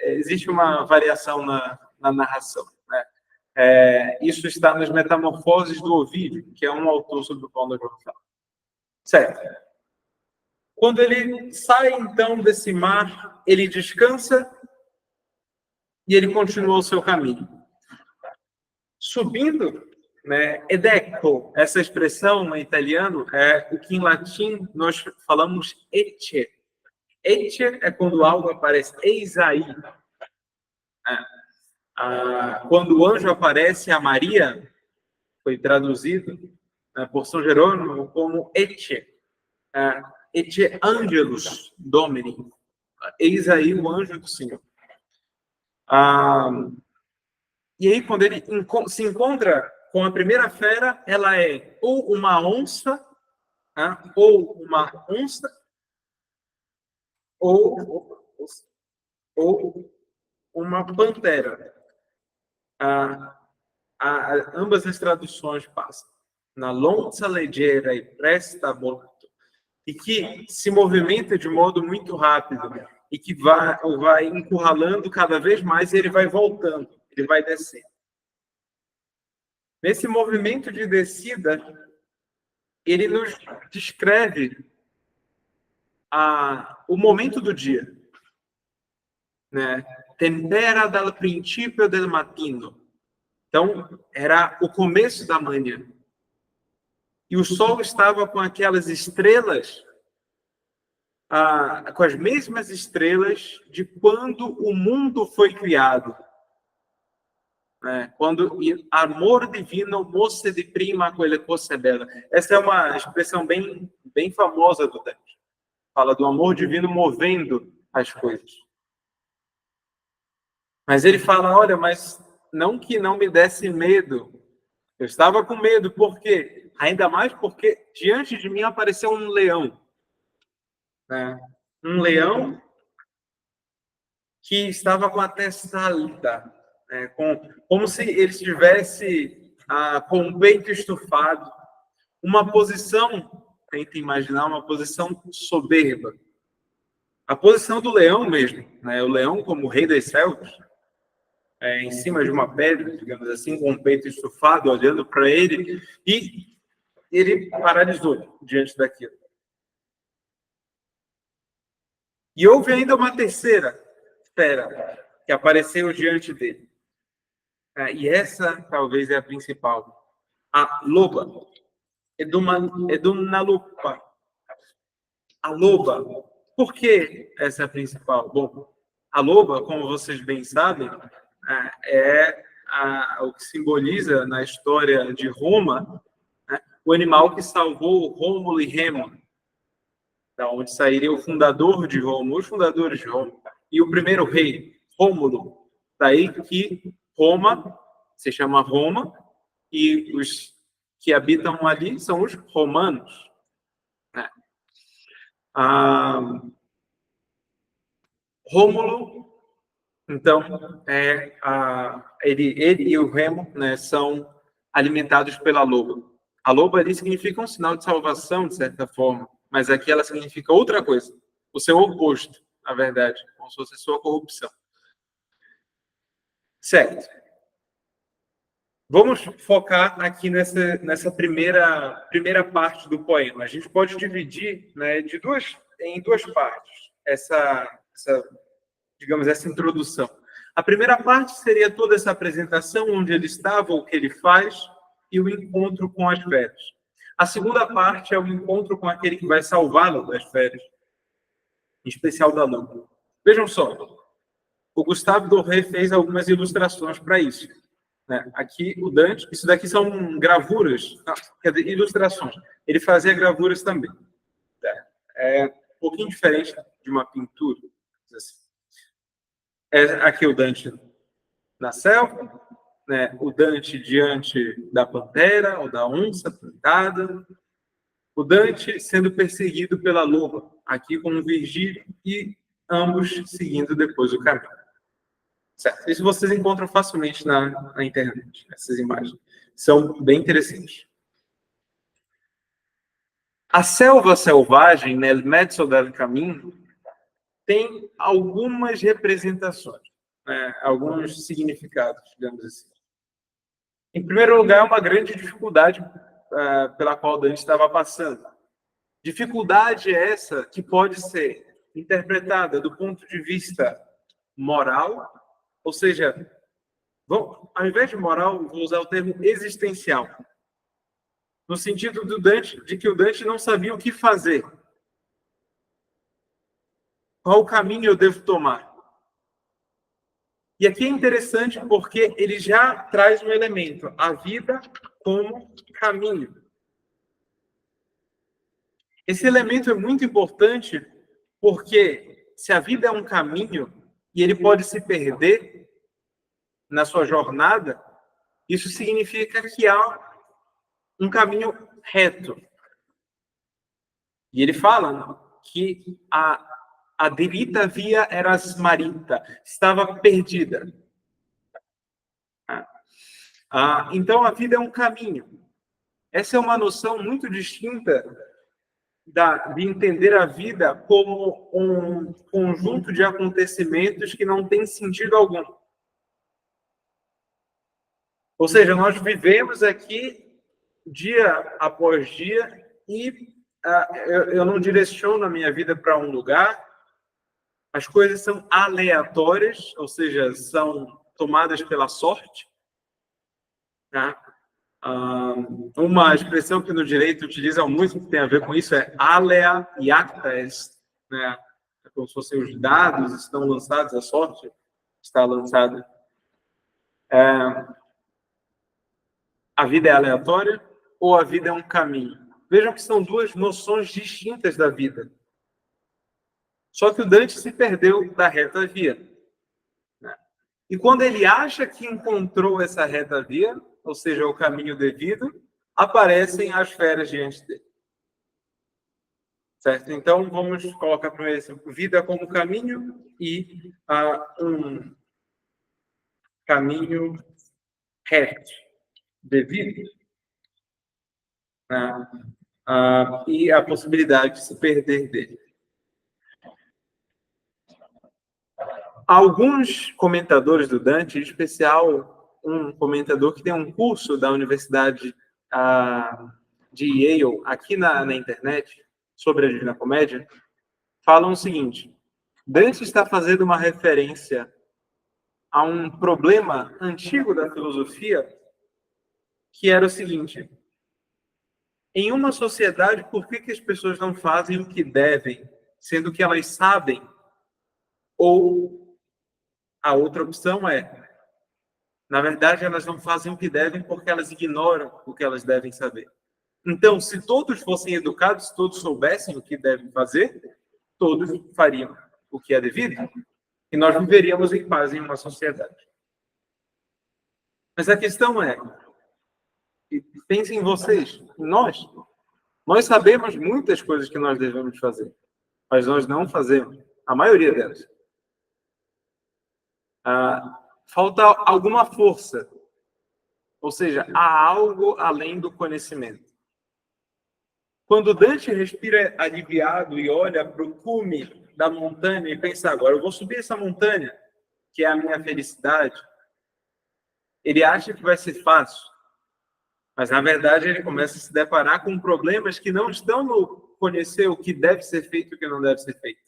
Existe uma variação na narração. Né? Isso está nas Metamorfoses do Ovídio, que é um autor sobre o qual nós vamos falar. Certo. Quando ele sai, então, desse mar, ele descansa e ele continua o seu caminho. Subindo, né, edeco, essa expressão em italiano é o que em latim nós falamos ecce. Ecce é quando algo aparece, eis aí. Quando o anjo aparece a Maria, foi traduzido por São Jerônimo como ecce. Ecce angelus domini. Eis aí o anjo do Senhor. E aí, quando ele se encontra com a primeira fera, ela é ou uma onça, ou uma onça, ou uma pantera. Ambas as traduções passam. Na lonza leggera e presta morto. E que se movimenta de modo muito rápido. e que vai encurralando cada vez mais e ele vai voltando, ele vai descendo. Nesse movimento de descida, ele nos descreve o momento do dia, né? Tempera dal principio del mattino. Então, era o começo da manhã. E o sol estava com aquelas estrelas, com as mesmas estrelas de quando o mundo foi criado. Quando amor divino mosse de prima quelle cose belle. Essa é uma expressão bem famosa do Dante. Fala do amor divino movendo as coisas. Mas ele fala, olha, mas não que não me desse medo. Eu estava com medo, por quê? Ainda mais porque diante de mim apareceu um leão. Um leão que estava com a testa alta, como se ele estivesse com o peito estufado. Uma posição, tenta imaginar, uma posição soberba. A posição do leão mesmo, o leão como rei das selvas, em cima de uma pedra, digamos assim, com o peito estufado, olhando para ele, e ele paralisou diante daquilo. E houve ainda uma terceira fera que apareceu diante dele. E essa talvez é a principal. A loba. Eduma lupa. A loba. Por que essa é a principal? Bom, a loba, como vocês bem sabem, o que simboliza na história de Roma, o animal que salvou Rômulo e Remo, da onde sairia o fundador de Roma, os fundadores de Roma, e o primeiro rei, Rômulo. Daí que Roma se chama Roma, e os que habitam ali são os romanos. Rômulo, então, ele e o Remo, são alimentados pela loba. A loba ali significa um sinal de salvação, de certa forma, mas aqui ela significa outra coisa, o seu oposto, na verdade, como se fosse a sua corrupção. Certo. Vamos focar aqui nessa primeira parte do poema. A gente pode dividir em duas partes digamos, essa introdução. A primeira parte seria toda essa apresentação, onde ele estava, o que ele faz, e o encontro com as feras. A segunda parte é o encontro com aquele que vai salvá-lo das feras, em especial da loba. Vejam só, o Gustave Doré fez algumas ilustrações para isso. Aqui o Dante, isso daqui são gravuras, quer dizer, ilustrações. Ele fazia gravuras também. É um pouquinho diferente de uma pintura. Assim. Aqui o Dante na selva, o Dante diante da pantera ou da onça pintada, o Dante sendo perseguido pela loba, aqui com o Virgílio, e ambos seguindo depois o caminho. Certo. Isso vocês encontram facilmente na internet, essas imagens. São bem interessantes. A selva selvagem, nel mezzo del cammino, tem algumas representações, alguns significados, digamos assim. Em primeiro lugar, uma grande dificuldade pela qual Dante estava passando. Dificuldade essa que pode ser interpretada do ponto de vista moral, ou seja, ao invés de moral, vou usar o termo existencial, no sentido de que o Dante não sabia o que fazer. Qual caminho eu devo tomar? E aqui é interessante porque ele já traz um elemento, a vida como caminho. Esse elemento é muito importante porque se a vida é um caminho e ele pode se perder na sua jornada, isso significa que há um caminho reto. E ele fala que a delita via eras marita, estava perdida. Então, a vida é um caminho. Essa é uma noção muito distinta de entender a vida como um conjunto de acontecimentos que não tem sentido algum. Ou seja, nós vivemos aqui dia após dia e eu não direciono a minha vida para um lugar. As coisas são aleatórias, ou seja, são tomadas pela sorte. Tá? Uma expressão que no direito utilizam muito, que tem a ver com isso, é alea iactas, né? É como se fossem os dados estão lançados, a sorte está lançada. A vida é aleatória ou a vida é um caminho? Vejam que são duas noções distintas da vida. Só que o Dante se perdeu da reta via. Né? E quando ele acha que encontrou essa reta via, ou seja, o caminho devido, aparecem as feras diante dele. Certo? Então, vamos colocar primeiro assim, vida como caminho e um caminho reto, devido. Né? E a possibilidade de se perder dele. Alguns comentadores do Dante, em especial um comentador que tem um curso da Universidade de Yale, aqui na internet, sobre a Divina Comédia, falam o seguinte: Dante está fazendo uma referência a um problema antigo da filosofia, que era o seguinte: em uma sociedade, por que as pessoas não fazem o que devem, sendo que elas sabem? Ou a outra opção é, na verdade, elas não fazem o que devem porque elas ignoram o que elas devem saber. Então, se todos fossem educados, se todos soubessem o que devem fazer, todos fariam o que é devido e nós viveríamos em paz em uma sociedade. Mas a questão é, pensem em vocês, nós sabemos muitas coisas que nós devemos fazer, mas nós não fazemos, a maioria delas. Falta alguma força, ou seja, há algo além do conhecimento. Quando Dante respira aliviado e olha para o cume da montanha e pensa, agora eu vou subir essa montanha, que é a minha felicidade, ele acha que vai ser fácil, mas na verdade ele começa a se deparar com problemas que não estão no conhecer o que deve ser feito e o que não deve ser feito,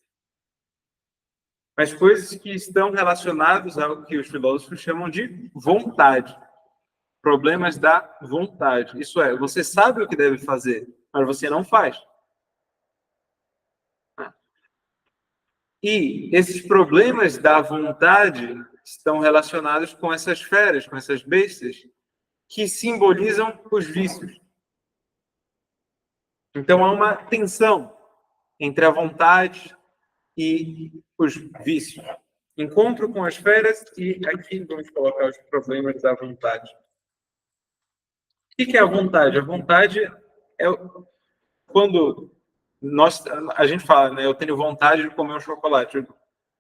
mas coisas que estão relacionadas ao que os filósofos chamam de vontade. Problemas da vontade. Isso é, você sabe o que deve fazer, mas você não faz. E esses problemas da vontade estão relacionados com essas feras, com essas bestas, que simbolizam os vícios. Então há uma tensão entre a vontade e os vícios. Encontro com as feras e aqui vamos colocar os problemas da vontade. O que é a vontade? A vontade é quando a gente fala, né? Eu tenho vontade de comer um chocolate.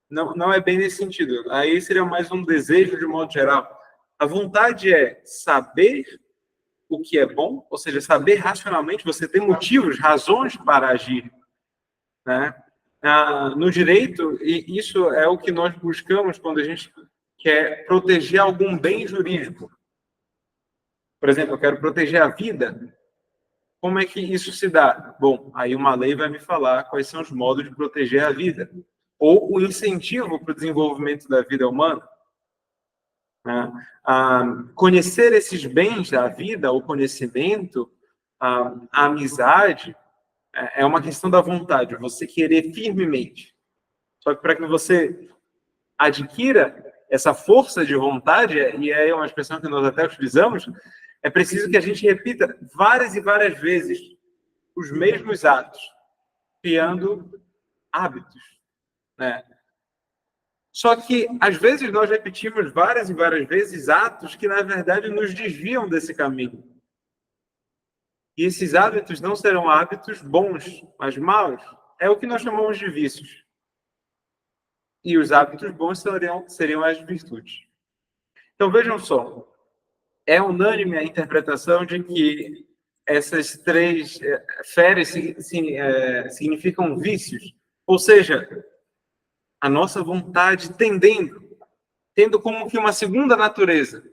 Não é bem nesse sentido. Aí seria mais um desejo de modo geral. A vontade é saber o que é bom, ou seja, saber racionalmente, você tem motivos, razões para agir. Né? No direito, e isso é o que nós buscamos quando a gente quer proteger algum bem jurídico. Por exemplo, eu quero proteger a vida. Como é que isso se dá? Bom, aí uma lei vai me falar quais são os modos de proteger a vida. Ou o incentivo para o desenvolvimento da vida humana. Conhecer esses bens da vida, o conhecimento, a amizade, é uma questão da vontade, você querer firmemente. Só que para que você adquira essa força de vontade, e é uma expressão que nós até utilizamos, é preciso que a gente repita várias e várias vezes os mesmos atos, criando hábitos. Né? Só que, às vezes, nós repetimos várias e várias vezes atos que, na verdade, nos desviam desse caminho. E esses hábitos não serão hábitos bons, mas maus. É o que nós chamamos de vícios. E os hábitos bons seriam as virtudes. Então, vejam só. É unânime a interpretação de que essas três feras significam vícios, ou seja, a nossa vontade tendo como que uma segunda natureza,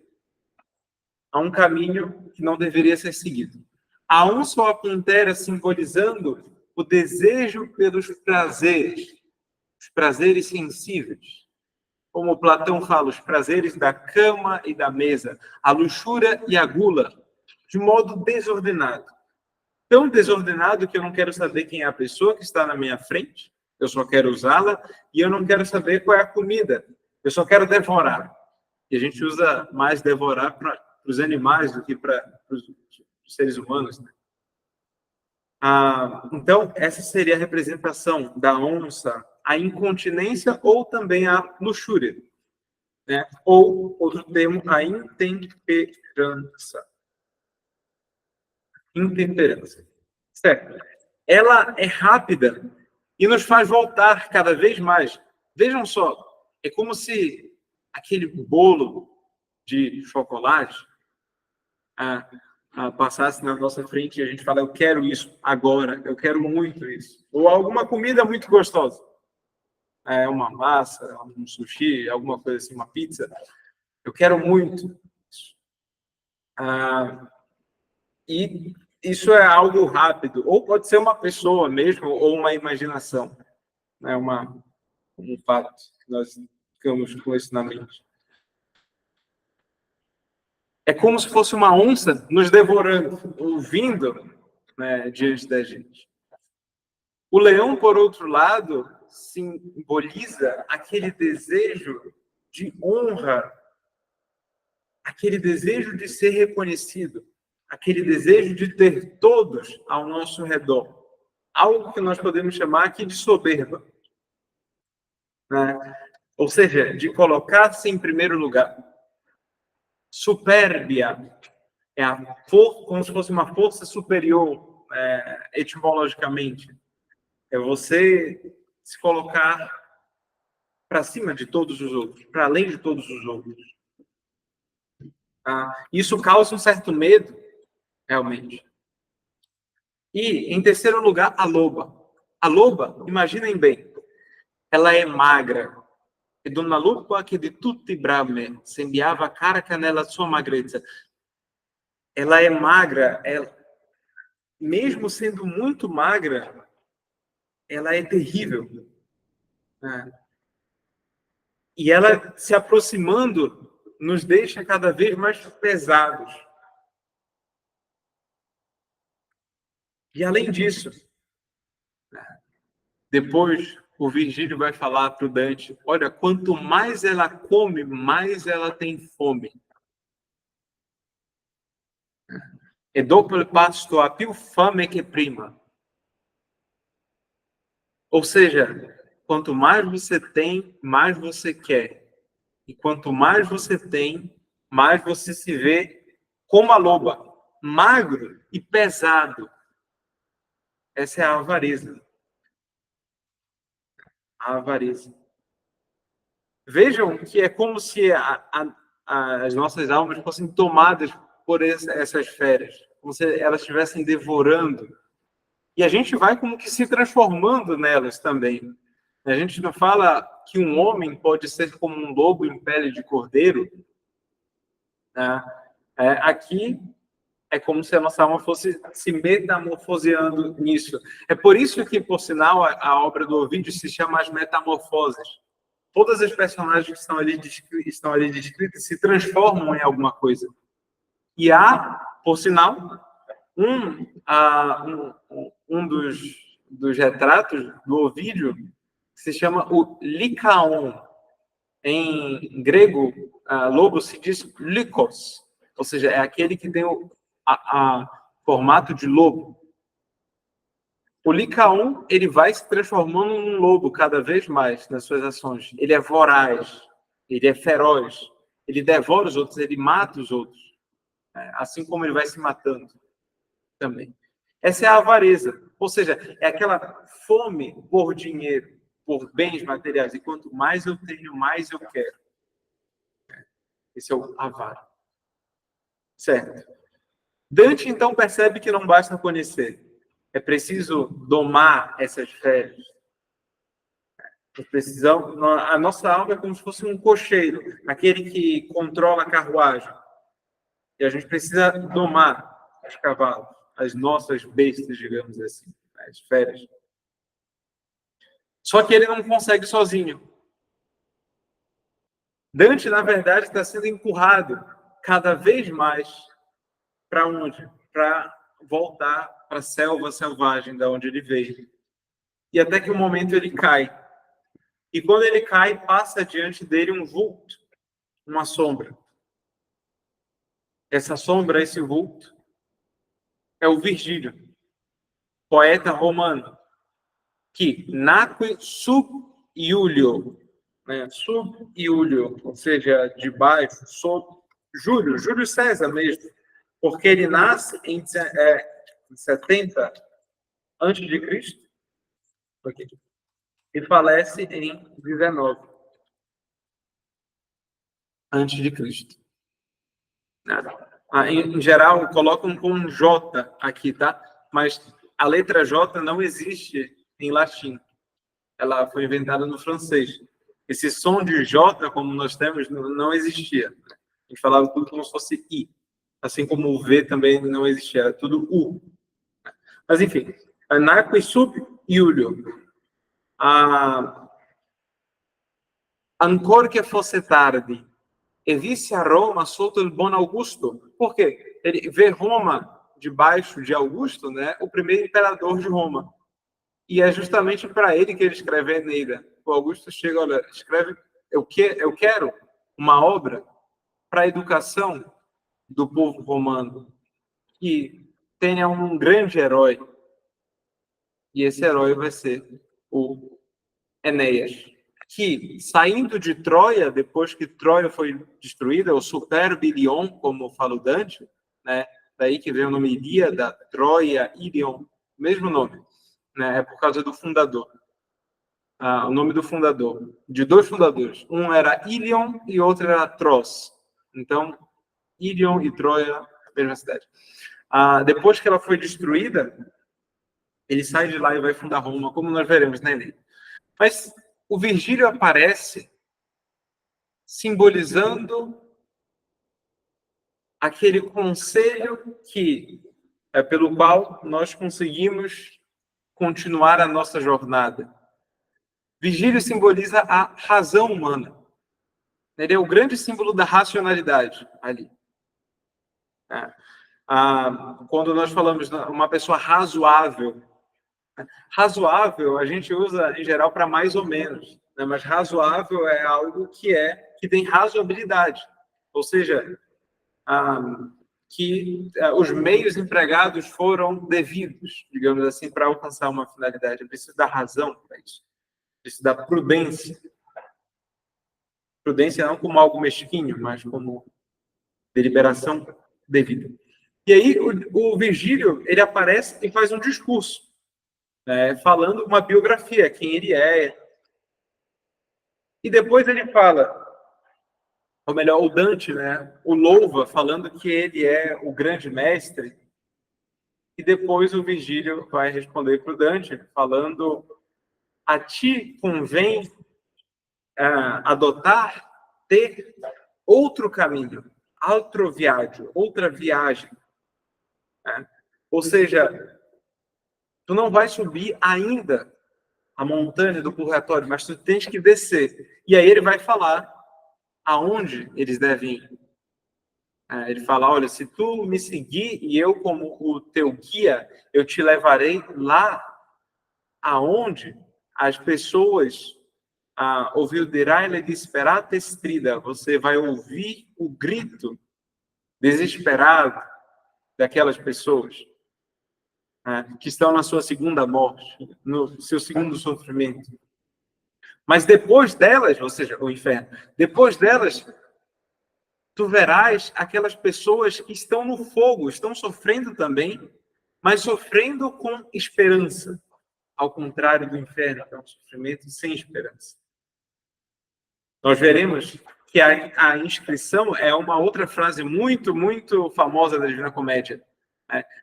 a um caminho que não deveria ser seguido. A onça ou a pantera simbolizando o desejo pelos prazeres, os prazeres sensíveis. Como Platão fala, os prazeres da cama e da mesa, a luxúria e a gula, de modo desordenado. Tão desordenado que eu não quero saber quem é a pessoa que está na minha frente, eu só quero usá-la, e eu não quero saber qual é a comida, eu só quero devorar. E a gente usa mais devorar para os animais do que para os seres humanos, né? Então, essa seria a representação da onça, a incontinência ou também a luxúria, né? Ou, outro termo, a intemperança. Intemperança. Certo. Ela é rápida e nos faz voltar cada vez mais. Vejam só, é como se aquele bolo de chocolate passasse na nossa frente e a gente fala, eu quero isso agora, eu quero muito isso. Ou alguma comida muito gostosa. Uma massa, um sushi, alguma coisa assim, uma pizza. Eu quero muito isso. E isso é algo rápido. Ou pode ser uma pessoa mesmo, ou uma imaginação. É um fato que nós ficamos com isso na mente. É como se fosse uma onça nos devorando, ouvindo, né, diante da gente. O leão, por outro lado, simboliza aquele desejo de honra, aquele desejo de ser reconhecido, aquele desejo de ter todos ao nosso redor. Algo que nós podemos chamar aqui de soberba, né? Ou seja, de colocar-se em primeiro lugar. Supérbia é como se fosse uma força superior, etimologicamente. É você se colocar para cima de todos os outros, para além de todos os outros. Isso causa um certo medo, realmente. E, em terceiro lugar, a loba. A loba, imaginem bem, ela é magra. E dona lupa che di tutti brame sembiava carica nella sua magrezza. Ela é magra, mesmo sendo muito magra, ela é terrível. Né? E ela, se aproximando, nos deixa cada vez mais pesados. E, além disso, depois o Virgílio vai falar para o Dante, olha, quanto mais ela come, mais ela tem fome. E dopo il pasto ha più fame che prima. Ou seja, quanto mais você tem, mais você quer. E quanto mais você tem, mais você se vê como a loba, magro e pesado. Essa é a avareza. A avareza. Vejam que é como se as nossas almas fossem tomadas por essas feras, como se elas estivessem devorando. E a gente vai como que se transformando nelas também. A gente não fala que um homem pode ser como um lobo em pele de cordeiro, né? Aqui é como se a nossa alma fosse se metamorfoseando nisso. É por isso que, por sinal, a obra do Ovídio se chama As Metamorfoses. Todas as personagens que estão ali descritas se transformam em alguma coisa. E há, por sinal, um dos retratos do Ovídio que se chama o Lycaon. Em grego, lobo se diz lykos, ou seja, é aquele que tem o formato de lobo. O Lycaon, ele vai se transformando num lobo cada vez mais nas suas ações. Ele é voraz, ele é feroz, ele devora os outros, ele mata os outros, assim como ele vai se matando também. Essa é a avareza, ou seja, é aquela fome por dinheiro, por bens materiais, e quanto mais eu tenho, mais eu quero. Esse é o avaro. Certo. Dante, então, percebe que não basta conhecer. É preciso domar essas férias. A nossa alma é como se fosse um cocheiro, aquele que controla a carruagem. E a gente precisa domar os cavalos, as nossas bestas, digamos assim, as férias. Só que ele não consegue sozinho. Dante, na verdade, está sendo empurrado cada vez mais para onde? Para voltar para a selva selvagem da onde ele veio. E até que um momento ele cai. E quando ele cai, passa diante dele um vulto, uma sombra. Essa sombra, esse vulto, é o Virgílio, poeta romano, que nacque sub Iulio, né? Sub Iulio, ou seja, de baixo, sob Júlio César mesmo, porque ele nasce em 70 antes de Cristo e falece em 19 antes de Cristo. Em geral, colocam com um J aqui, tá? Mas a letra J não existe em latim. Ela foi inventada no francês. Esse som de J, como nós temos, não existia. A gente falava tudo como se fosse I. Assim como o V também não existia, era tudo U. Mas, enfim, nacque sub Iulio. Ancor que fosse tarde, e visse a Roma sotto il buon Augusto. Por quê? Ele vê Roma debaixo de Augusto, né? O primeiro imperador de Roma. E é justamente para ele que ele escreve a Eneida. O Augusto chega, olha, escreve, eu quero uma obra para a educação do povo romano, que tenha um grande herói. E esse herói vai ser o Enéas, que, saindo de Troia, depois que Troia foi destruída, o Superbo Ilion, como fala o Dante, né? Daí que vem o nome Ilíada, Troia, Ilion, mesmo nome, né? É por causa do fundador. O nome do fundador, de dois fundadores. Um era Ilion e outro era Tros. Então, Ilion e Troia, mesma cidade. Depois que ela foi destruída, ele sai de lá e vai fundar Roma, como nós veremos, né, Enem? Mas o Virgílio aparece simbolizando aquele conselho pelo qual nós conseguimos continuar a nossa jornada. Virgílio simboliza a razão humana. Ele é o grande símbolo da racionalidade ali. Quando nós falamos de uma pessoa razoável, razoável a gente usa em geral para mais ou menos, né? Mas razoável é algo que tem razoabilidade, ou seja, que os meios empregados foram devidos, digamos assim, para alcançar uma finalidade. Eu preciso da razão para isso, preciso da prudência. Prudência não como algo mesquinho, mas como deliberação devida. E aí o Virgílio, ele aparece e faz um discurso, falando uma biografia, quem ele é. E depois ele fala, ou melhor, o Dante, né, o louva, falando que ele é o grande mestre. E depois o Virgílio vai responder para o Dante, falando: a ti convém ter outro caminho, altro viaggio, outra viagem. Né? Ou seja, tu não vai subir ainda a montanha do purgatório, mas tu tens que descer. E aí ele vai falar aonde eles devem ir. Ele fala, olha, se tu me seguir e eu como o teu guia, eu te levarei lá aonde as pessoas ouvir o diraile disperata estrida, você vai ouvir o grito desesperado daquelas pessoas que estão na sua segunda morte, no seu segundo sofrimento. Mas depois delas, ou seja, o inferno, depois delas, tu verás aquelas pessoas que estão no fogo, estão sofrendo também, mas sofrendo com esperança, ao contrário do inferno, que é um sofrimento sem esperança. Nós veremos que a inscrição é uma outra frase muito, muito famosa da Divina Comédia.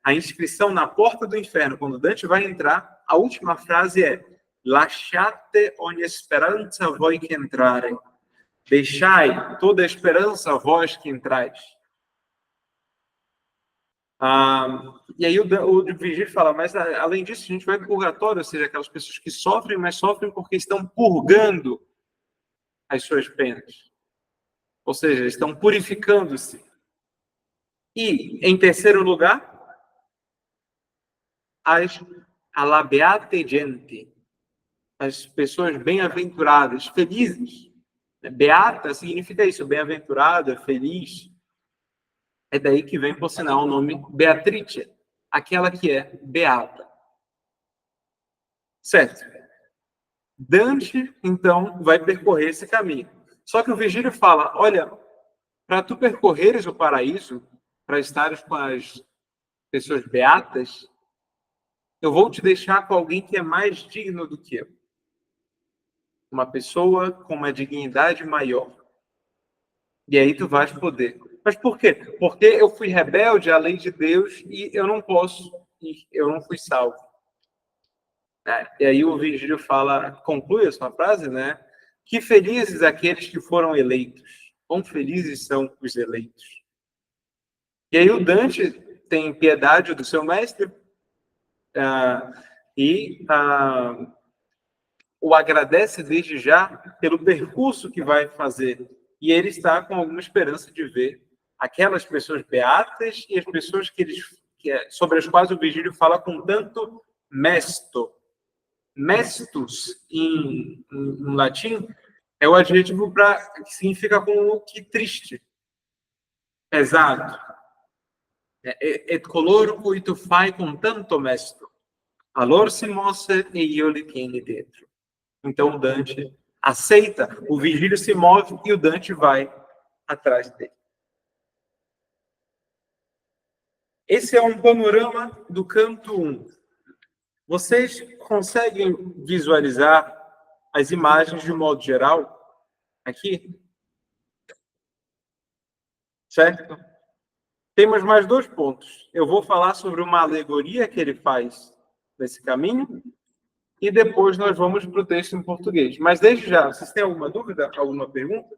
A inscrição na porta do inferno, quando Dante vai entrar, a última frase é Lasciate ogni speranza voi che entrare. Deixai toda a esperança vós que entrais. E aí o Virgílio fala, mas além disso, a gente vai para o purgatório, ou seja, aquelas pessoas que sofrem, mas sofrem porque estão purgando as suas penas. Ou seja, estão purificando-se. E, em terceiro lugar, a la beate gente, as pessoas bem-aventuradas, felizes. Beata significa isso, bem-aventurada, feliz. É daí que vem, por sinal, o nome Beatrice, aquela que é beata. Certo. Dante, então, vai percorrer esse caminho. Só que o Virgílio fala, olha, para tu percorreres o paraíso, para estares com as pessoas beatas, eu vou te deixar com alguém que é mais digno do que eu. Uma pessoa com uma dignidade maior. E aí tu vais poder. Mas por quê? Porque eu fui rebelde à lei de Deus e eu não posso, e eu não fui salvo. E aí o Virgílio fala, conclui a sua frase, né? Que felizes aqueles que foram eleitos. Quão felizes são os eleitos. E aí o Dante tem piedade do seu mestre o agradece desde já pelo percurso que vai fazer. E ele está com alguma esperança de ver aquelas pessoas beatas e as pessoas sobre as quais o Virgílio fala com tanto mesto. Mestus, em latim, é o adjetivo que significa como que triste, pesado. Et coloro e tu fai com tanto mesto. Allor si mosse e io li tieni dentro. Então o Dante aceita, o Virgílio se move e o Dante vai atrás dele. Esse é um panorama do canto 1. Vocês conseguem visualizar as imagens de modo geral aqui? Certo? Temos mais 2 pontos. Eu vou falar sobre uma alegoria que ele faz nesse caminho e depois nós vamos para o texto em português. Mas desde já, vocês têm alguma dúvida, alguma pergunta?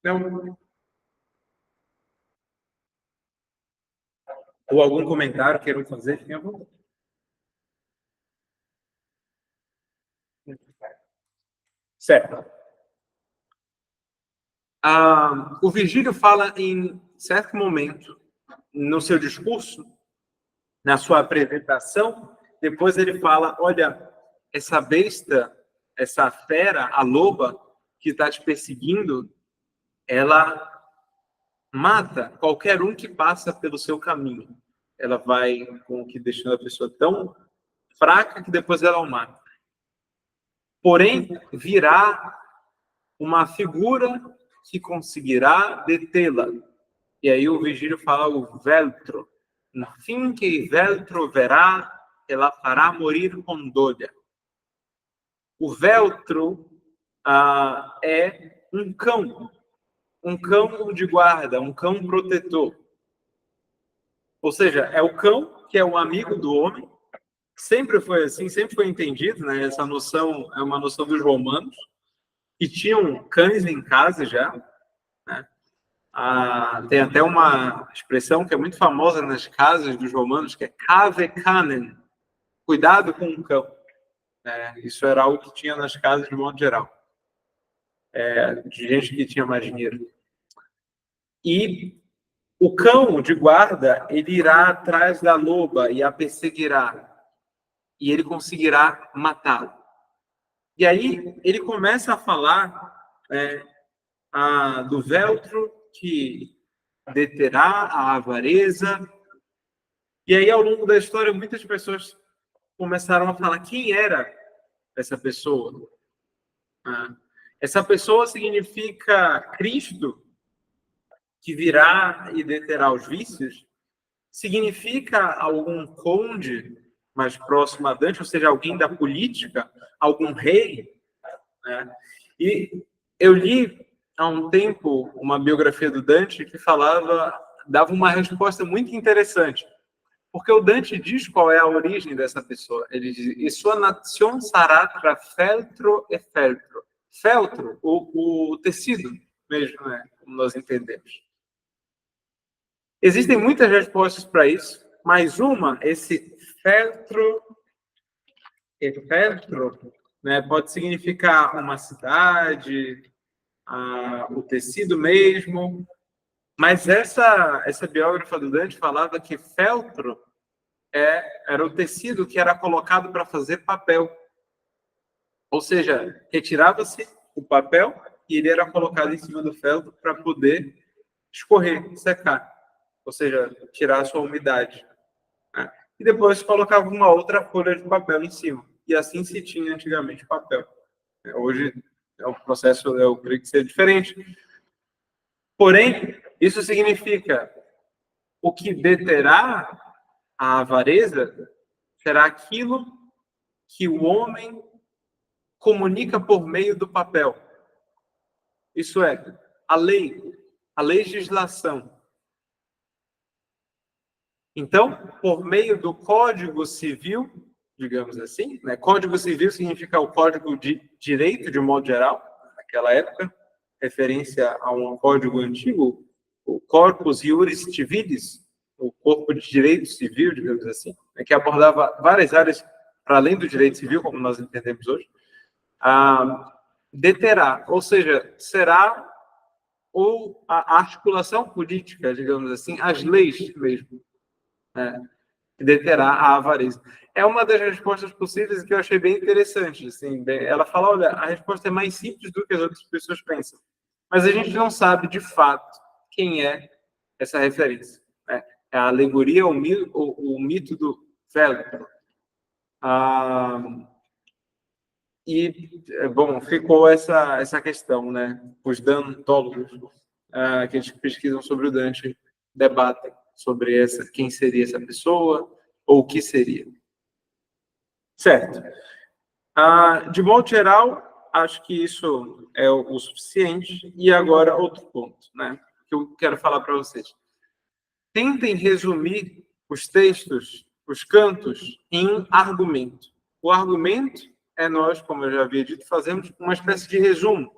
Não? Ou algum comentário queiram fazer? Fiquem à vontade. Certo. O Virgílio fala em certo momento, no seu discurso, na sua apresentação, depois ele fala, olha, essa besta, essa fera, a loba, que está te perseguindo, ela mata qualquer um que passa pelo seu caminho. Ela vai com que deixando a pessoa tão fraca que depois ela o mata. Porém, virá uma figura que conseguirá detê-la. E aí o Virgílio fala o veltro. No fim que veltro verá, ela fará morir com dólha. O veltro é um cão de guarda, um cão protetor. Ou seja, é o cão que é o amigo do homem. Sempre foi assim, sempre foi entendido, né? Essa noção é uma noção dos romanos, que tinham cães em casa já, né? Tem até uma expressão que é muito famosa nas casas dos romanos, que é cave canem, cuidado com o cão. Isso era algo que tinha nas casas de modo geral, de gente que tinha mais dinheiro. E o cão de guarda, ele irá atrás da loba e a perseguirá, e ele conseguirá matá-lo. E aí ele começa a falar do veltro que deterá a avareza. E aí, ao longo da história, muitas pessoas começaram a falar quem era essa pessoa. Essa pessoa significa Cristo, que virá e deterá os vícios? Significa algum conde mais próximo a Dante, ou seja, alguém da política, algum rei? E eu li há um tempo uma biografia do Dante que falava dava uma resposta muito interessante. Porque o Dante diz qual é a origem dessa pessoa. Ele diz, e sua nação sarà tra feltro e feltro. Feltro, o tecido mesmo, né? Como nós entendemos. Existem muitas respostas para isso, mas esse feltro e feltro, né, pode significar uma cidade, o tecido mesmo, mas essa biógrafa do Dante falava que feltro era o tecido que era colocado para fazer papel. Ou seja, retirava-se o papel e ele era colocado em cima do feltro para poder escorrer, secar. Ou seja, tirar a sua umidade. Né? E depois colocava uma outra folha de papel em cima. E assim se tinha antigamente papel. Hoje o processo, eu creio que seja diferente. Porém, isso significa o que deterá a avareza será aquilo que o homem comunica por meio do papel. Isso é, a legislação. Então, por meio do Código Civil, digamos assim, né? Código Civil significa o Código de Direito, de modo geral, naquela época, referência a um código antigo, o Corpus Iuris Civilis, o corpo de direito civil, digamos assim, né? Que abordava várias áreas para além do direito civil, como nós entendemos hoje, deterá, ou seja, será ou a articulação política, digamos assim, as leis mesmo, né, que deterá a avareza. É uma das respostas possíveis que eu achei bem interessante. Assim, ela fala, olha, a resposta é mais simples do que as outras pessoas pensam, mas a gente não sabe, de fato, quem é essa referência. Né? É a alegoria, o mito do feltro. E, bom, ficou essa questão, né? Os dantólogos, aqueles que pesquisam sobre o Dante, debatem sobre quem seria essa pessoa, ou o que seria. Certo. De modo geral, acho que isso é o suficiente. E agora, outro ponto, né? Que eu quero falar para vocês. Tentem resumir os textos, os cantos, em um argumento. O argumento é nós, como eu já havia dito, fazemos uma espécie de resumo,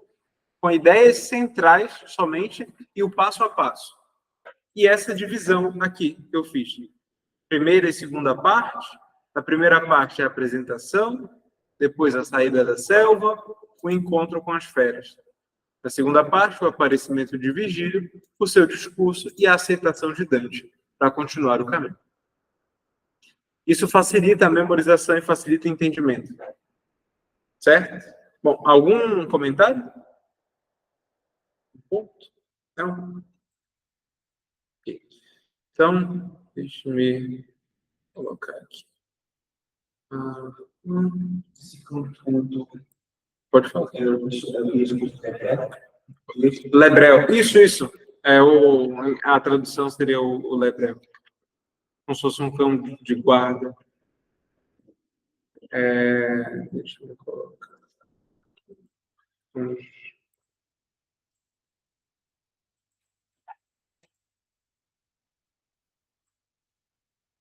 com ideias centrais somente e o passo a passo. E essa divisão aqui que eu fiz. Primeira e segunda parte. A primeira parte é a apresentação, depois a saída da selva, o encontro com as feras. Na segunda parte, o aparecimento de Virgílio, o seu discurso e a aceitação de Dante, para continuar o caminho. Isso facilita a memorização e facilita o entendimento. Certo? Bom, algum comentário? Ponto? Não? Okay. Então, deixa-me colocar aqui. Pode falar. Lebrel. Isso. A tradução seria o Lebrel. Como se fosse um cão de guarda. Deixa eu colocar.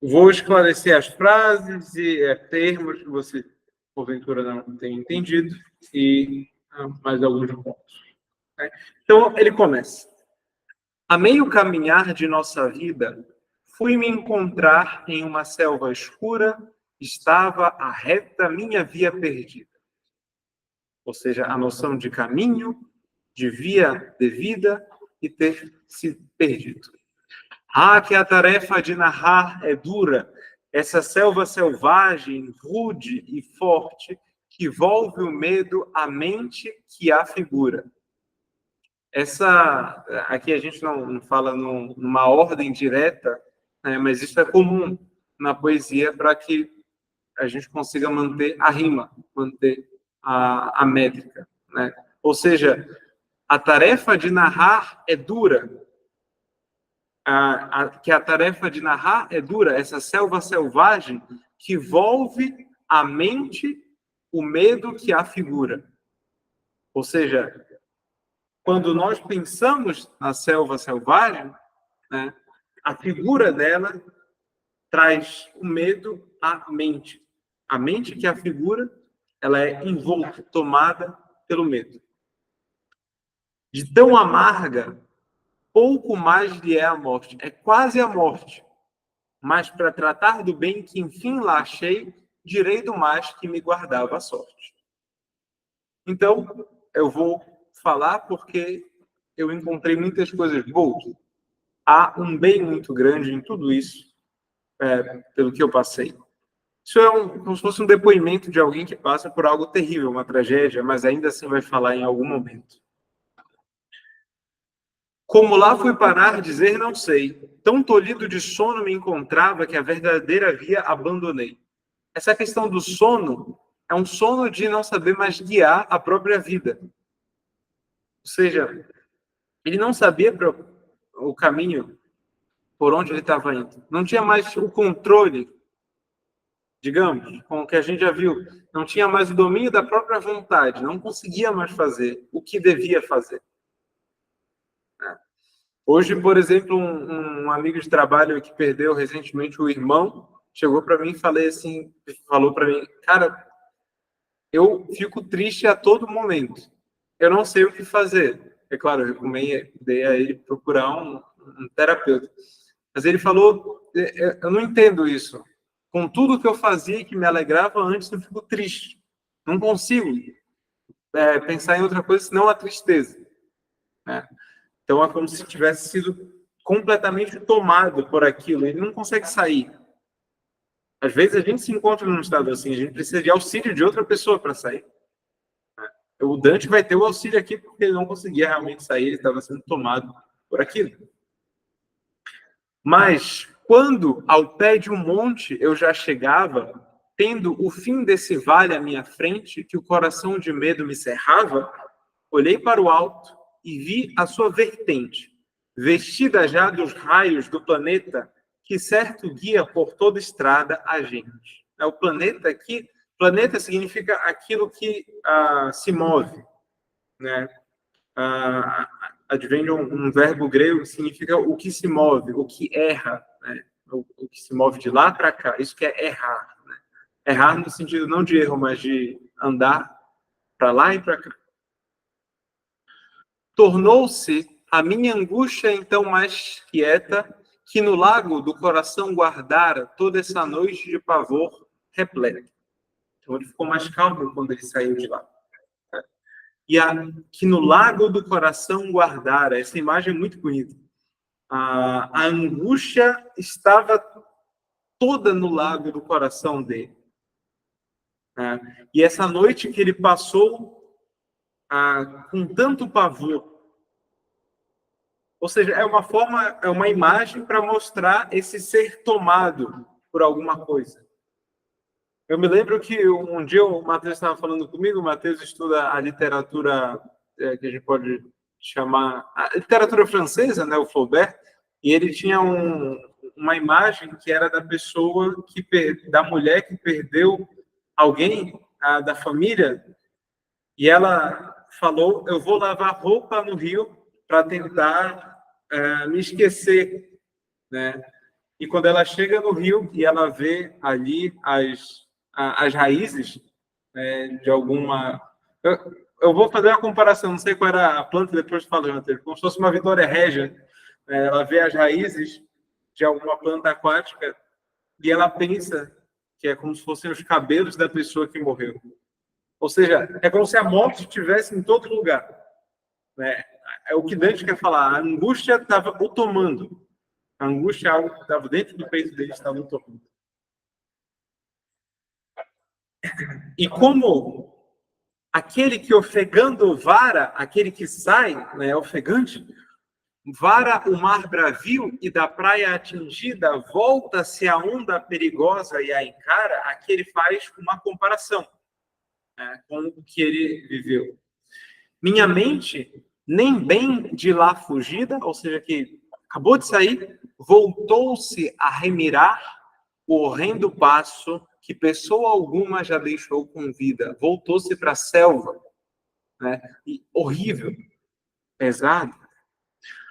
Vou esclarecer as frases e termos que você, porventura, não tem entendido, e mais alguns pontos. Né? Então, ele começa. A meio caminhar de nossa vida, fui me encontrar em uma selva escura, estava a reta minha via perdida. Ou seja, a noção de caminho, de via devida e ter se perdido. Que a tarefa de narrar é dura, essa selva selvagem, rude e forte, que volve o medo à mente que a figura. Aqui a gente não fala numa ordem direta, né, mas isso é comum na poesia para que a gente consiga manter a rima, manter a métrica. Né? Ou seja, a tarefa de narrar é dura, que a tarefa de narrar é dura, essa selva selvagem que volve à mente o medo que a figura. Ou seja, quando nós pensamos na selva selvagem, né, A figura dela traz o medo à mente. A mente que é a figura, ela é envolta, tomada pelo medo. De tão amarga, pouco mais lhe é a morte. É quase a morte. Mas para tratar do bem que enfim lá achei, direi do mais que me guardava a sorte. Então, eu vou falar porque eu encontrei muitas coisas boas. Há um bem muito grande em tudo isso, pelo que eu passei. Isso é como se fosse um depoimento de alguém que passa por algo terrível, uma tragédia, mas ainda assim vai falar em algum momento. Como lá fui parar, dizer não sei. Tão tolhido de sono me encontrava que a verdadeira via abandonei. Essa questão do sono é um sono de não saber mais guiar a própria vida. Ou seja, ele não sabia o caminho por onde ele estava indo. Não tinha mais o controle, digamos, com o que a gente já viu. Não tinha mais o domínio da própria vontade. Não conseguia mais fazer o que devia fazer. Hoje, por exemplo, um amigo de trabalho que perdeu recentemente o irmão chegou para mim e falou para mim, cara, eu fico triste a todo momento. Eu não sei o que fazer. É claro, eu recomendei a ele procurar um terapeuta. Mas ele falou, eu não entendo isso. Com tudo que eu fazia e que me alegrava antes, eu fico triste. Não consigo pensar em outra coisa senão a tristeza. Né? Então é como se tivesse sido completamente tomado por aquilo. Ele não consegue sair. Às vezes a gente se encontra num estado assim, a gente precisa de auxílio de outra pessoa para sair. O Dante vai ter o auxílio aqui porque ele não conseguia realmente sair, ele estava sendo tomado por aquilo. Mas quando ao pé de um monte eu já chegava, tendo o fim desse vale à minha frente, que o coração de medo me cerrava, olhei para o alto e vi a sua vertente, vestida já dos raios do planeta, que certo guia por toda estrada a gente. O planeta aqui, planeta significa aquilo que se move, né? Advém de um verbo grego que significa o que se move, o que erra, né? O que se move de lá para cá. Isso que é errar. Né? Errar no sentido não de erro, mas de andar para lá e para cá. Tornou-se a minha angústia então mais quieta, que no lago do coração guardara toda essa noite de pavor repleta. Então ele ficou mais calmo quando ele saiu de lá. Que no lago do coração guardara, essa imagem é muito bonita. A angústia estava toda no lago do coração dele. E essa noite que ele passou com tanto pavor, ou seja, é uma imagem para mostrar esse ser tomado por alguma coisa. Eu me lembro que um dia o Matheus estava falando comigo, o Matheus estuda a literatura que a gente pode chamar a literatura francesa, né, o Flaubert, e ele tinha uma imagem que era da pessoa da mulher que perdeu alguém da família, e ela falou: eu vou lavar roupa no rio para tentar me esquecer, né? E quando ela chega no rio e ela vê ali as raízes de alguma... Eu vou fazer uma comparação, não sei qual era a planta, depois eu falo, como se fosse uma Vitória Régia. Ela vê as raízes de alguma planta aquática e ela pensa que é como se fossem os cabelos da pessoa que morreu. Ou seja, é como se a morte estivesse em todo lugar. Né? É o que Dante quer falar. A angústia estava o tomando. A angústia é algo que estava dentro do peito dele, estava o tomando. E como aquele que ofegando vara, aquele que sai, né, ofegante, vara o mar bravio e da praia atingida volta-se a onda perigosa e a encara, aqui ele faz uma comparação com o que ele viveu. Minha mente, nem bem de lá fugida, ou seja, que acabou de sair, voltou-se a remirar o horrendo passo que pessoa alguma já deixou com vida. Voltou-se para a selva, né? E horrível, pesado.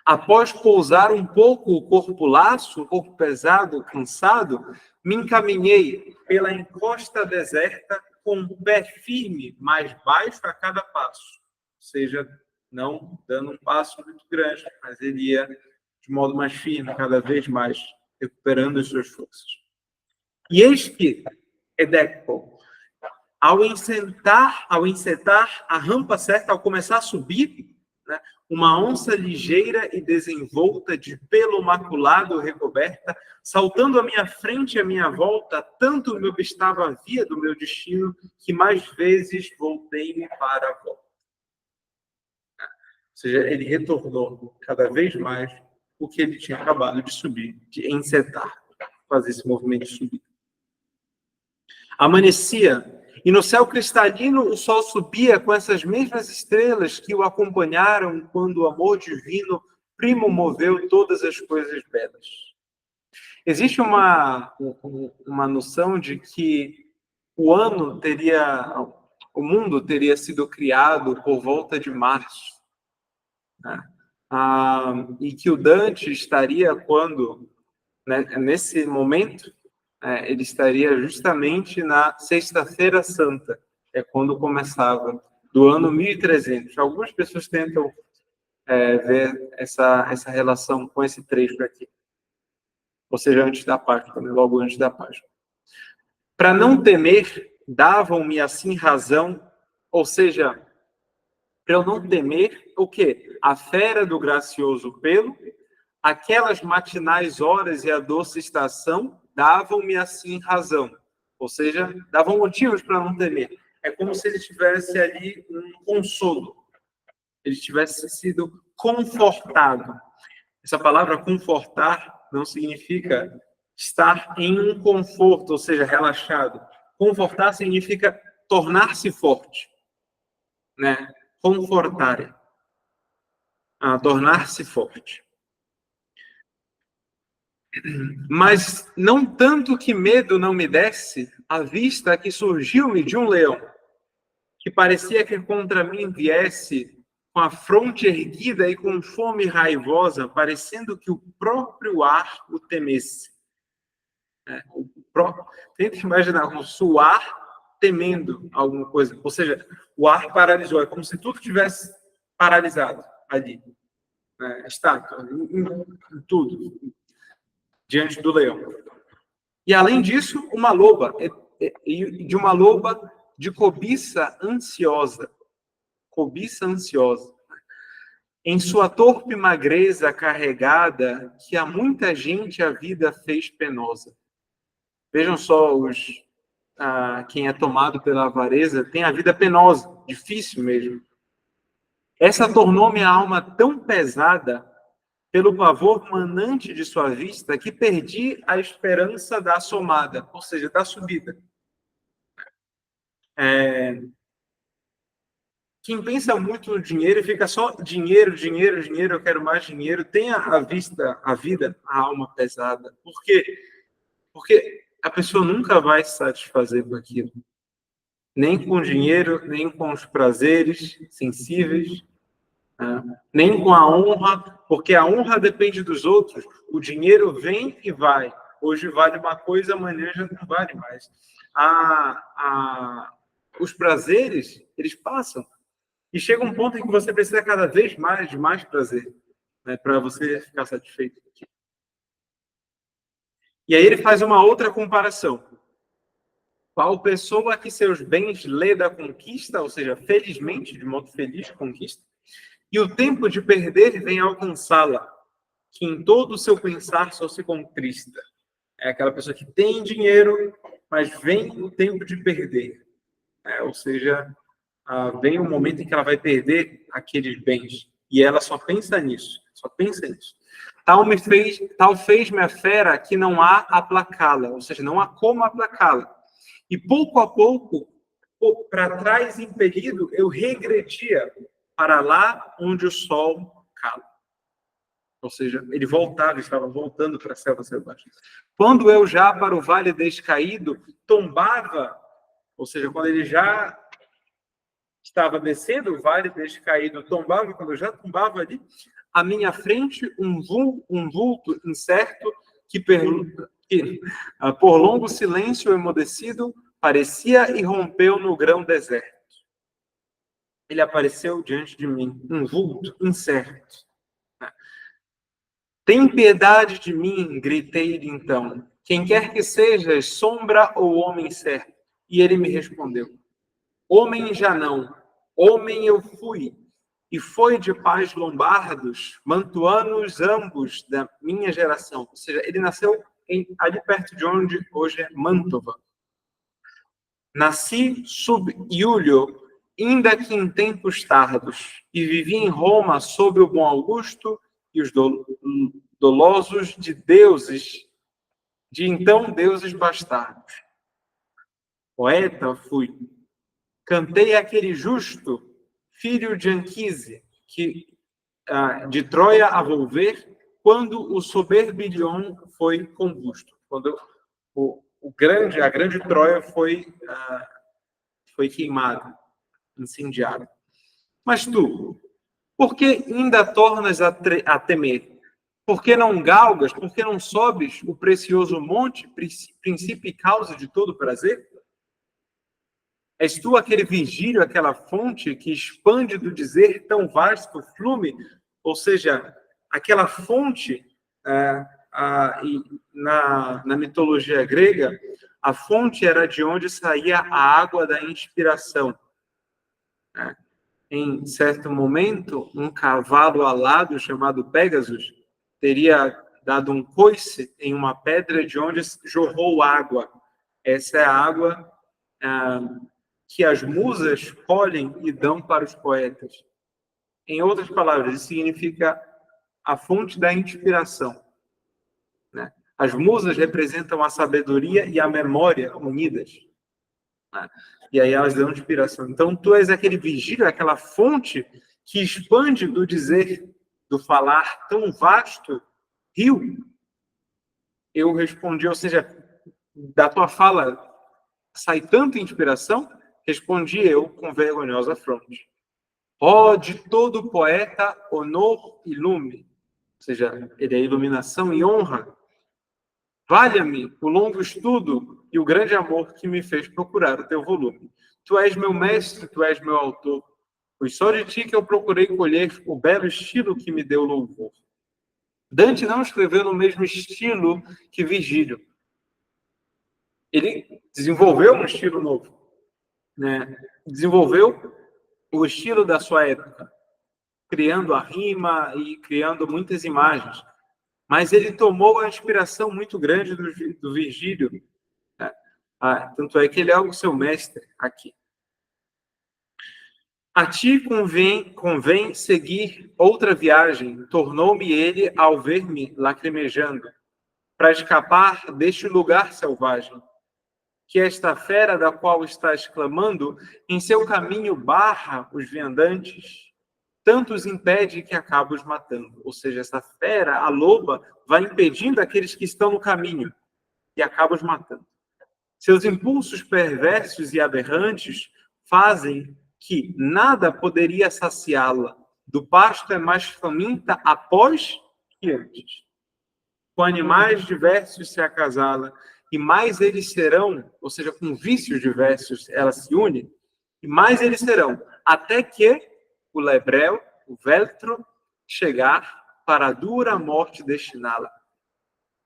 Após pousar um pouco o corpo laço, o corpo pesado, cansado, me encaminhei pela encosta deserta com o pé firme, mais baixo a cada passo. Ou seja, não dando um passo muito grande, mas ele ia de modo mais firme, cada vez mais, recuperando as suas forças. E eis que, Edeco, ao encetar a rampa certa, ao começar a subir, né, uma onça ligeira e desenvolta, de pelo maculado recoberta, saltando à minha frente e à minha volta, tanto me obstava a via do meu destino, que mais vezes voltei-me para a volta. Ou seja, ele retornou cada vez mais o que ele tinha acabado de subir, de encetar, fazer esse movimento de subir. Amanhecia, e no céu cristalino o sol subia com essas mesmas estrelas que o acompanharam quando o amor divino primo moveu todas as coisas belas. Existe uma noção de que o mundo teria sido criado por volta de março, né? E que o Dante estaria nesse momento, ele estaria justamente na Sexta-feira Santa, quando começava, do ano 1300. Algumas pessoas tentam ver essa relação com esse trecho aqui. Ou seja, antes da Páscoa, logo antes da Páscoa. Para não temer, davam-me assim razão, ou seja, para eu não temer, o quê? A fera do gracioso pelo, aquelas matinais horas e a doce estação davam-me assim razão, ou seja, davam motivos para não temer. É como se ele tivesse ali um consolo, ele tivesse sido confortado. Essa palavra confortar não significa estar em um conforto, ou seja, relaxado. Confortar significa tornar-se forte, né? Confortar, tornar-se forte. Mas não tanto que medo não me desse, à vista que surgiu-me de um leão, que parecia que contra mim viesse com a fronte erguida e com fome raivosa, parecendo que o próprio ar o temesse. Tenta imaginar um suar temendo alguma coisa. Ou seja, o ar paralisou. É como se tudo tivesse paralisado ali. Estátua, em tudo. Diante do leão. E, além disso, uma loba. De uma loba de cobiça ansiosa. Cobiça ansiosa. Em sua torpe magreza carregada, que a muita gente a vida fez penosa. Vejam só, quem é tomado pela avareza tem a vida penosa, difícil mesmo. Essa tornou minha alma tão pesada pelo pavor manante de sua vista que perdi a esperança da assomada, ou seja, da subida. Quem pensa muito no dinheiro e fica só dinheiro, dinheiro, dinheiro, eu quero mais dinheiro, tem a vida, a alma pesada. Por quê? Porque a pessoa nunca vai se satisfazer com aquilo. Nem com o dinheiro, nem com os prazeres sensíveis, nem com a honra, porque a honra depende dos outros. O dinheiro vem e vai. Hoje vale uma coisa, amanhã já não vale mais. Os prazeres, eles passam. E chega um ponto em que você precisa cada vez mais de mais prazer, né, para você ficar satisfeito. E aí ele faz uma outra comparação. Qual pessoa que seus bens lê da conquista, ou seja, felizmente, de modo feliz, conquista, e o tempo de perder vem alcançá-la, que em todo o seu pensar só se contrista. É aquela pessoa que tem dinheiro, mas vem o tempo de perder. Ou seja, vem o momento em que ela vai perder aqueles bens. E ela só pensa nisso, só pensa nisso. Tal fez-me a fera que não há aplacá-la, ou seja, não há como aplacá-la. E pouco a pouco, para trás impelido, eu regredia para lá onde o sol cala. Ou seja, ele estava voltando para a selva selvagem. Quando eu já para o vale descaído, tombava, ou seja, quando ele já estava descendo o vale descaído, tombava, quando eu já tombava ali, à minha frente um vulto incerto que por longo silêncio emudecido, parecia e rompeu no grão deserto. Ele apareceu diante de mim, um vulto incerto. Tem piedade de mim, gritei-lhe então. Quem quer que sejas, sombra ou homem certo? E ele me respondeu, homem já não, homem eu fui. E foi de pais lombardos, mantuanos ambos da minha geração. Ou seja, ele nasceu ali perto de onde hoje é Mantova. Nasci sub Iulio, ainda que em tempos tardos, e vivi em Roma sob o bom Augusto e os dolosos de deuses, de então deuses bastardos. Poeta fui. Cantei aquele justo, filho de Anquise, que de Troia a volver, quando o soberbilhão foi combusto. Quando a grande Troia foi queimada, incendiada. Mas tu, por que ainda tornas a temer? Por que não galgas? Por que não sobes o precioso monte, princípio e causa de todo prazer? És tu aquele vigílio, aquela fonte que expande do dizer tão vasto flume? Ou seja, aquela fonte, na mitologia grega, a fonte era de onde saía a água da inspiração. Em certo momento, um cavalo alado chamado Pégasus teria dado um coice em uma pedra de onde jorrou água. Essa é a água que as musas colhem e dão para os poetas. Em outras palavras, isso significa a fonte da inspiração. Né? As musas representam a sabedoria e a memória unidas. Né? E aí elas dão inspiração. Então, tu és aquele vigílio, aquela fonte que expande do dizer, do falar tão vasto, rio. Eu respondi, ou seja, da tua fala sai tanta inspiração. Respondi eu com vergonhosa fronte. Ó, de todo poeta, honor e lume. Ou seja, ele é iluminação e honra. Valha-me o longo estudo e o grande amor que me fez procurar o teu volume. Tu és meu mestre, tu és meu autor. Foi só de ti que eu procurei colher o belo estilo que me deu louvor. Dante não escreveu no mesmo estilo que Virgílio. Ele desenvolveu um estilo novo. Né? Desenvolveu o estilo da sua época, criando a rima e criando muitas imagens. Mas ele tomou a inspiração muito grande do Virgílio. Né? Tanto é que ele é o seu mestre aqui. A ti convém seguir outra viagem, tornou-me ele ao ver-me lacrimejando, para escapar deste lugar selvagem. Que esta fera da qual estás clamando, em seu caminho barra os viandantes, tanto os impede que acaba os matando. Ou seja, essa fera, a loba, vai impedindo aqueles que estão no caminho e acaba os matando. Seus impulsos perversos e aberrantes fazem que nada poderia saciá-la. Do pasto é mais faminta após que antes. Com animais diversos se acasala, e mais eles serão, ou seja, com vícios diversos ela se une, e mais eles serão, até que o lebrel, o veltro, chegar para a dura morte destiná-la.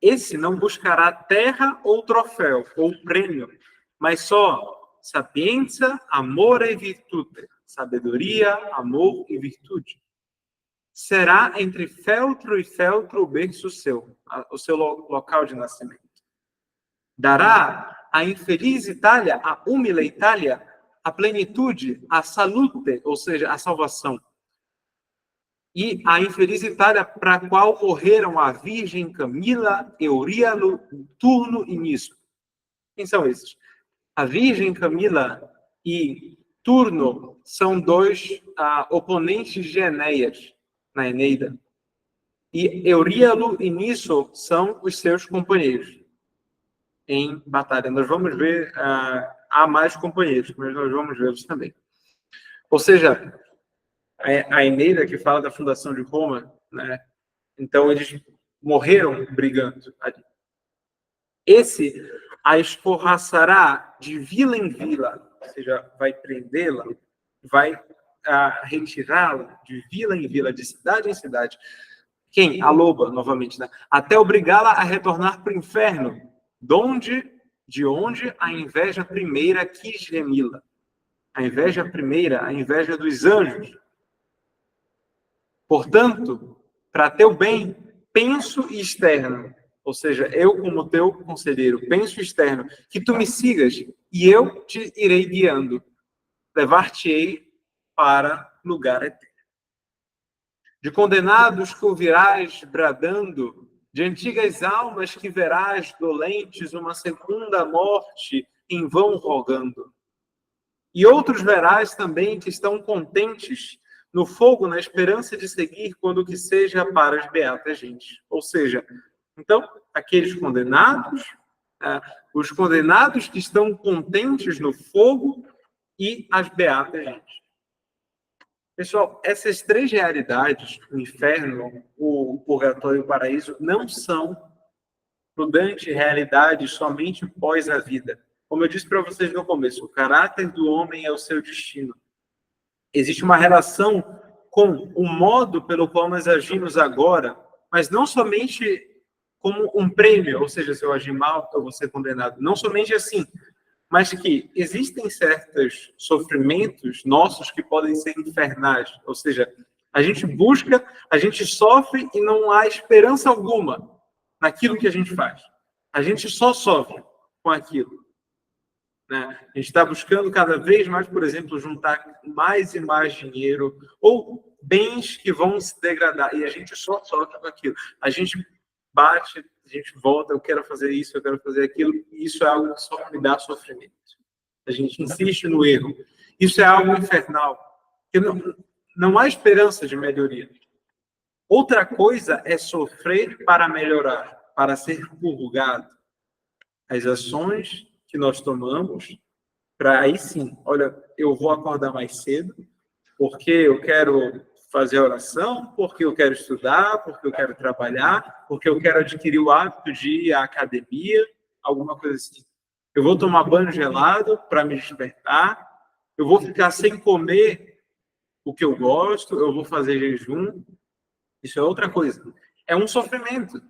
Esse não buscará terra ou troféu, ou prêmio, mas só sapiência, amor e virtude, sabedoria, amor e virtude. Será entre feltro e feltro o berço seu, o seu local de nascimento. Dará à infeliz Itália, à humilde Itália, a plenitude, a salute, ou seja, a salvação. E a infeliz Itália para a qual morreram a Virgem Camila, Euríalo, Turno e Niso. Quem são esses? A Virgem Camila e Turno são dois oponentes de Enéas, na Eneida. E Euríalo e Niso são os seus companheiros em batalha. Nós vamos ver, há mais companheiros, mas nós vamos vê-los também. Ou seja, a Eneida, que fala da fundação de Roma, né? Então, eles morreram brigando ali. Esse a escorraçará de vila em vila, ou seja, vai prendê-la, vai retirá-la de vila em vila, de cidade em cidade. Quem? A loba, novamente, né? Até obrigá-la a retornar para o inferno, de onde a inveja primeira quis remi-la. A inveja primeira, a inveja dos anjos. Portanto, para teu bem, penso e externo, ou seja, eu como teu conselheiro, penso externo, que tu me sigas e eu te irei guiando, levar-te-ei para lugar eterno. De condenados que ouvirás bradando, de antigas almas que verás dolentes uma segunda morte em vão rogando. E outros verás também que estão contentes no fogo, na esperança de seguir quando que seja para as beatas gente. Ou seja, então, aqueles condenados, os condenados que estão contentes no fogo e as beatas gente. Pessoal, essas três realidades, o inferno, o purgatório e o paraíso, não são prudentes realidades somente pós a vida. Como eu disse para vocês no começo, o caráter do homem é o seu destino. Existe uma relação com o modo pelo qual nós agimos agora, mas não somente como um prêmio, ou seja, se eu agir mal, eu vou ser condenado. Não somente assim, mas que existem certos sofrimentos nossos que podem ser infernais. Ou seja, a gente busca, a gente sofre e não há esperança alguma naquilo que a gente faz. A gente só sofre com aquilo. Né? A gente está buscando cada vez mais, por exemplo, juntar mais e mais dinheiro ou bens que vão se degradar. E a gente só sofre com aquilo. A gente bate, a gente volta, eu quero fazer isso, eu quero fazer aquilo. E isso é algo que só me dá sofrimento. A gente insiste no erro. Isso é algo infernal. Não há esperança de melhoria. Outra coisa é sofrer para melhorar, para ser purgado. As ações que nós tomamos, para aí sim, olha, eu vou acordar mais cedo, porque eu quero fazer oração, porque eu quero estudar, porque eu quero trabalhar, porque eu quero adquirir o hábito de ir à academia, alguma coisa assim. Eu vou tomar banho gelado para me despertar, eu vou ficar sem comer o que eu gosto, eu vou fazer jejum. Isso é outra coisa. É um sofrimento.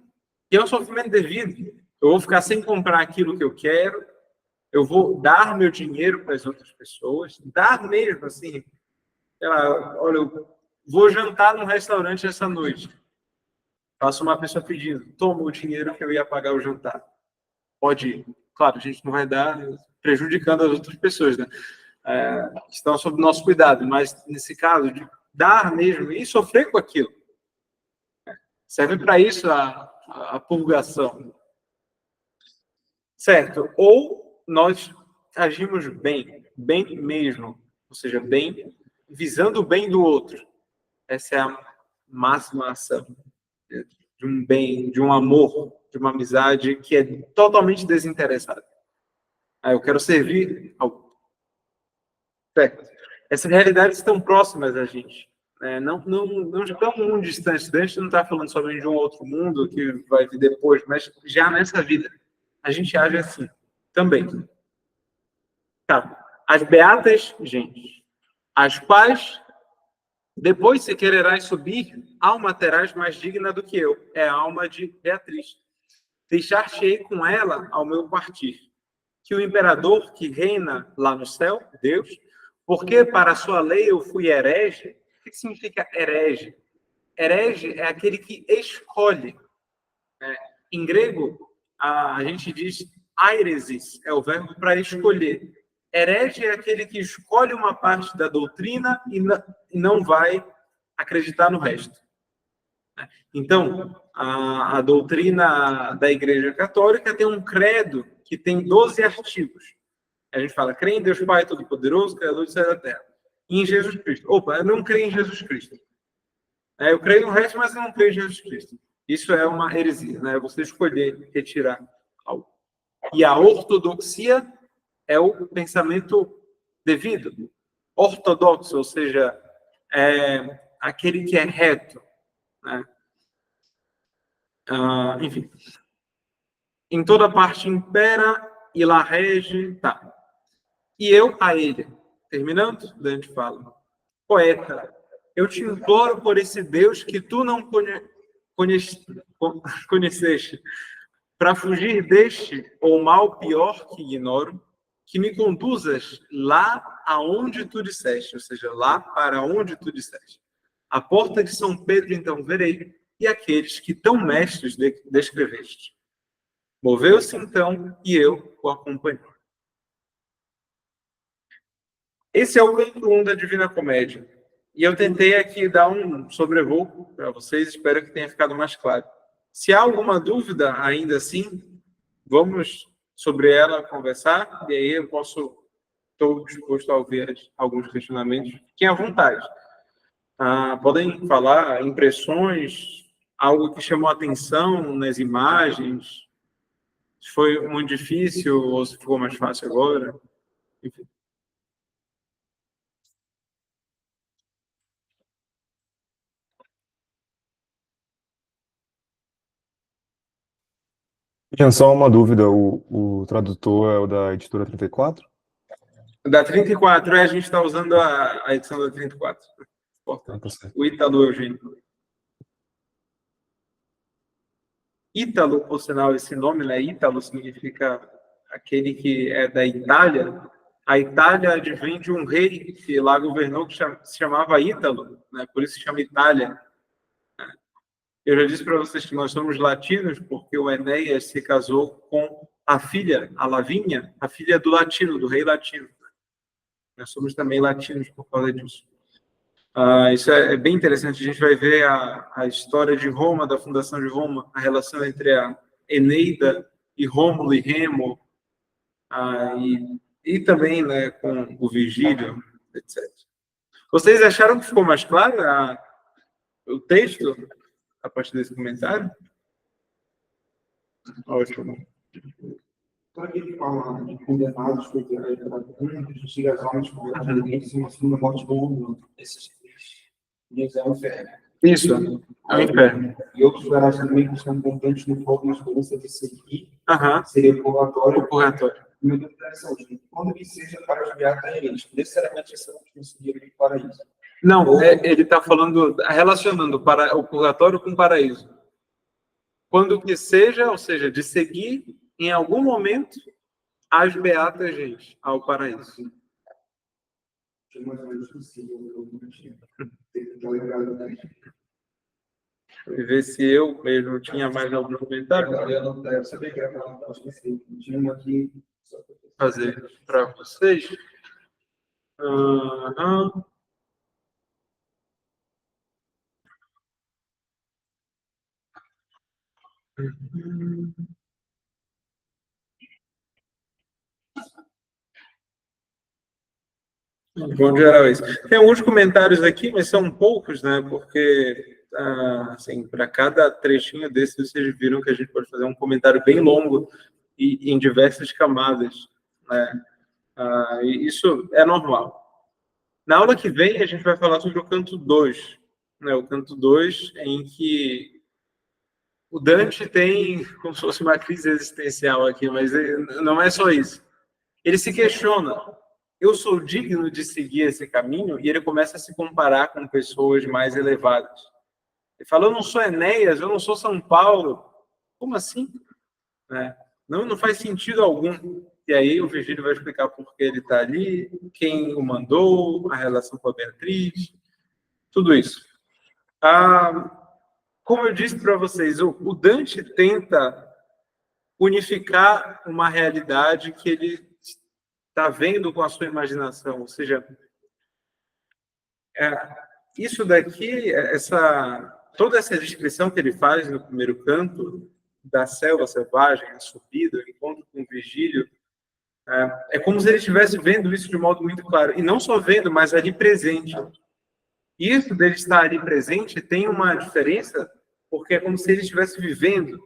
E é um sofrimento devido. Eu vou ficar sem comprar aquilo que eu quero, eu vou dar meu dinheiro para as outras pessoas, dar mesmo, assim. Olha, eu vou jantar num restaurante essa noite. Faço uma pessoa pedindo, toma o dinheiro que eu ia pagar o jantar. Pode ir. Claro, a gente não vai dar prejudicando as outras pessoas, né? Estão sob nosso cuidado, mas nesse caso, de dar mesmo e sofrer com aquilo. Serve para isso a purgação. Certo? Ou nós agimos bem mesmo, ou seja, bem, visando o bem do outro. Essa é a máxima ação de um bem, de um amor, de uma amizade que é totalmente desinteressada. Eu quero servir ao... Certo? Essas realidades estão próximas a gente. Não estão muito distantes. A gente não está falando somente de um outro mundo que vai vir depois, mas já nessa vida. A gente age assim também. Tá. As beatas, gente, as quais depois se quererás subir, alma terás mais digna do que eu. É a alma de Beatriz. Deixar-te-ei com ela ao meu partir. Que o imperador que reina lá no céu, Deus, porque para a sua lei eu fui herege. O que significa herege? Herege é aquele que escolhe. Em grego, a gente diz airesis, é o verbo para escolher. Herege é aquele que escolhe uma parte da doutrina e não vai acreditar no resto. Então, a doutrina da Igreja Católica tem um credo que tem 12 artigos. A gente fala, crê em Deus Pai Todo-Poderoso, Criador do céu e da terra. E em Jesus Cristo. Opa, eu não creio em Jesus Cristo. Eu creio no resto, mas eu não creio em Jesus Cristo. Isso é uma heresia, né? Você escolher retirar algo. E a ortodoxia é o pensamento devido. Ortodoxo, ou seja, aquele que é reto. né? Enfim. Em toda parte impera e lá rege, tá. E eu a ele. Terminando, Dante fala: poeta, eu te imploro por esse Deus que tu não conheceste, para fugir deste ou mal pior que ignoro, que me conduzas lá aonde tu disseste, ou seja, lá para onde tu disseste. A porta de São Pedro, então, verei, e aqueles que tão mestres descreveste. Moveu-se, então, e eu o acompanhei. Esse é o canto 1 da Divina Comédia. E eu tentei aqui dar um sobrevoo para vocês, espero que tenha ficado mais claro. Se há alguma dúvida, ainda assim, vamos sobre ela conversar, e aí eu estou disposto a ouvir alguns questionamentos. Fiquem à vontade. Podem falar impressões, algo que chamou a atenção nas imagens, se foi muito difícil ou se ficou mais fácil agora. Enfim. Tinha só uma dúvida, o tradutor é o da editora 34? Da 34, a gente está usando a edição da 34. Tá certo. O Ítalo Eugênio. Ítalo, por sinal, esse nome, né? Ítalo significa aquele que é da Itália. A Itália advém de um rei que lá governou que se chamava Ítalo, né? Por isso se chama Itália. Eu já disse para vocês que nós somos latinos porque o Enéas se casou com a filha, a Lavínia, a filha do latino, do rei latino. Nós somos também latinos por causa disso. Isso é bem interessante. A gente vai ver a história de Roma, da fundação de Roma, a relação entre a Eneida e Rômulo e Remo, e também, né, com o Virgílio, etc. Vocês acharam que ficou mais claro o texto a partir desse comentário? Ótimo. Quando ele fala de condenados por justiça as almas condenadas uma segunda morte do mundo, esses dias é o inferno. Isso, é o inferno. E outros lugares também que estão contantes no fogo na esperança de seguir, seria o purgatório. O purgatório. Meu Deus, quando ele seja para os beatos eles, necessariamente esse não seria para isso. Não, ele está falando, relacionando o purgatório com o paraíso. Quando que seja, ou seja, de seguir em algum momento as beatas gente ao paraíso. Vou ver se eu mesmo tinha mais algum comentário. Eu sabia que era para tinha uma aqui fazer para vocês. Bom geral isso. Tem alguns comentários aqui, mas são poucos, né? Porque assim, para cada trechinho desse, vocês viram que a gente pode fazer um comentário bem longo e em diversas camadas, né? E isso é normal. Na aula que vem, a gente vai falar sobre o canto 2, né? O canto 2, em que o Dante tem como se fosse uma crise existencial aqui, mas não é só isso. Ele se questiona: eu sou digno de seguir esse caminho? E ele começa a se comparar com pessoas mais elevadas. Ele fala: eu não sou Enéas, eu não sou São Paulo. Como assim? Não faz sentido algum. E aí o Virgílio vai explicar por que ele está ali, quem o mandou, a relação com a Beatriz, tudo isso. Como eu disse para vocês, o Dante tenta unificar uma realidade que ele está vendo com a sua imaginação. Ou seja, isso daqui, toda essa descrição que ele faz no primeiro canto, da selva selvagem, a subida, o encontro com o Virgílio, é como se ele estivesse vendo isso de modo muito claro. E não só vendo, mas ali presente. Isso dele estar ali presente tem uma diferença, porque é como se ele estivesse vivendo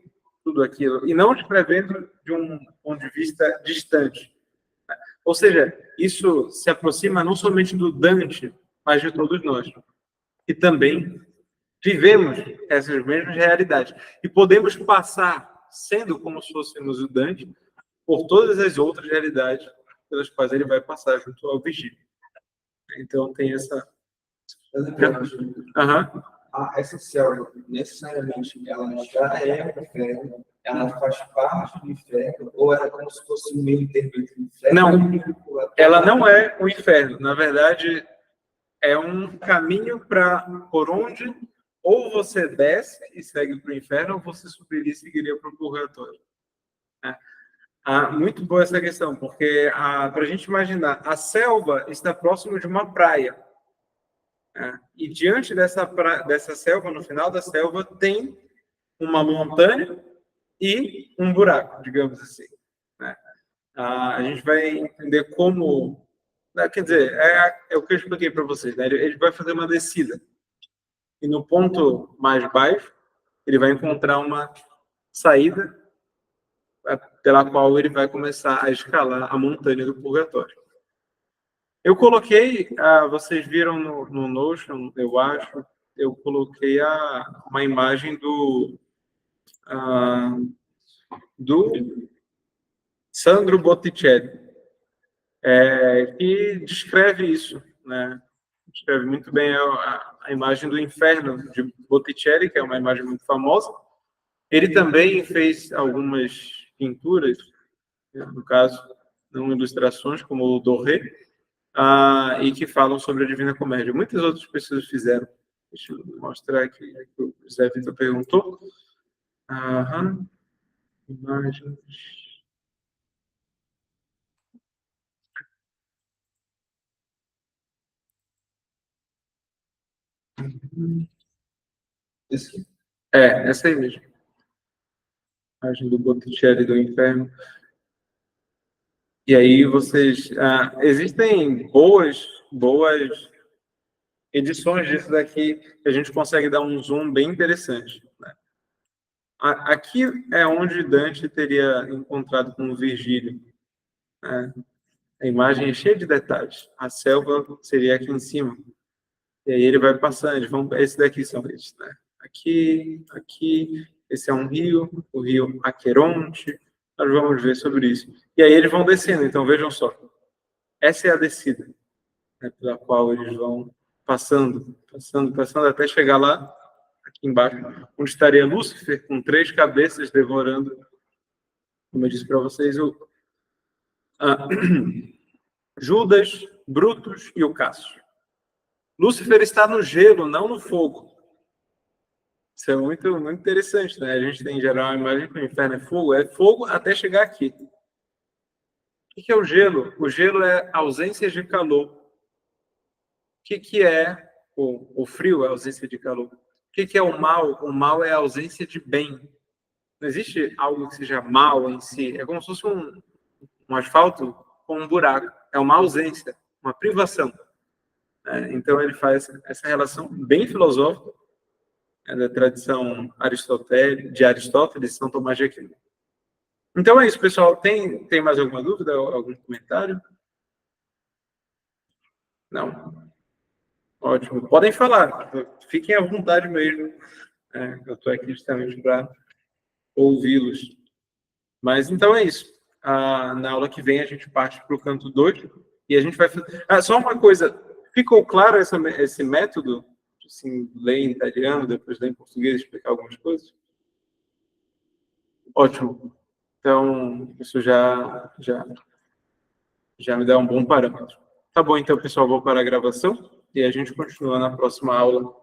tudo aquilo, e não escrevendo de um ponto de vista distante. Ou seja, isso se aproxima não somente do Dante, mas de todos nós. E também vivemos essas mesmas realidades. E podemos passar, sendo como se fôssemos o Dante, por todas as outras realidades pelas quais ele vai passar junto ao Virgílio. Então, tem essa... Aham. Essa célula, necessariamente, ela já é um inferno, ela faz parte do inferno, ou ela é como se fosse um meio termo entre o inferno? Não, ela não é o inferno. Na verdade, é um caminho por onde ou você desce e segue para o inferno, ou você subiria e seguiria para o purgatório. Muito boa essa questão, porque para a gente imaginar, a selva está próximo de uma praia. E diante dessa selva, no final da selva, tem uma montanha e um buraco, digamos assim. A gente vai entender como... Quer dizer, é o que eu expliquei para vocês. Né? Ele vai fazer uma descida. E no ponto mais baixo, ele vai encontrar uma saída pela qual ele vai começar a escalar a montanha do purgatório. Eu coloquei, vocês viram no Notion, eu acho, eu coloquei uma imagem do Sandro Botticelli, que descreve isso, né? Descreve muito bem a imagem do inferno de Botticelli, que é uma imagem muito famosa. Ele também fez algumas pinturas, no caso, não ilustrações, como o Doré, e que falam sobre a Divina Comédia. Muitas outras pessoas fizeram. Deixa eu mostrar aqui, o José Vitor perguntou. Imagens. Essa aí mesmo. Imagem do Botticelli do Inferno. E aí vocês... existem boas edições disso daqui, que a gente consegue dar um zoom bem interessante. Né? Aqui é onde Dante teria encontrado com o Virgílio. Né? A imagem é cheia de detalhes. A selva seria aqui em cima. E aí ele vai passando. Esses daqui são eles. Né? Aqui, esse é um rio, o rio Aqueronte. Nós vamos ver sobre isso. E aí eles vão descendo. Então, vejam só. Essa é a descida, né, pela qual eles vão passando até chegar lá, aqui embaixo, onde estaria Lúcifer com 3 cabeças devorando, como eu disse para vocês, Judas, Brutus e o Cássio. Lúcifer está no gelo, não no fogo. Isso é muito, muito interessante, né? A gente tem, em geral, a imagem que o inferno é fogo até chegar aqui. O que é o gelo? O gelo é ausência de calor. O que é o frio? É ausência de calor. O que é o mal? O mal é a ausência de bem. Não existe algo que seja mal em si. É como se fosse um asfalto com um buraco. É uma ausência, uma privação. Então, ele faz essa relação bem filosófica, da tradição de Aristóteles e São Tomás de Aquino. Então é isso, pessoal. Tem mais alguma dúvida? Algum comentário? Não? Ótimo. Podem falar. Fiquem à vontade mesmo. Eu estou aqui justamente para ouvi-los. Mas então é isso. Na aula que vem a gente parte para o canto 2 e a gente vai fazer... só uma coisa. Ficou claro esse método? Assim, ler em italiano, depois ler em português, explicar algumas coisas? Ótimo. Então, isso já me dá um bom parâmetro. Tá bom, então, pessoal, vou parar a gravação e a gente continua na próxima aula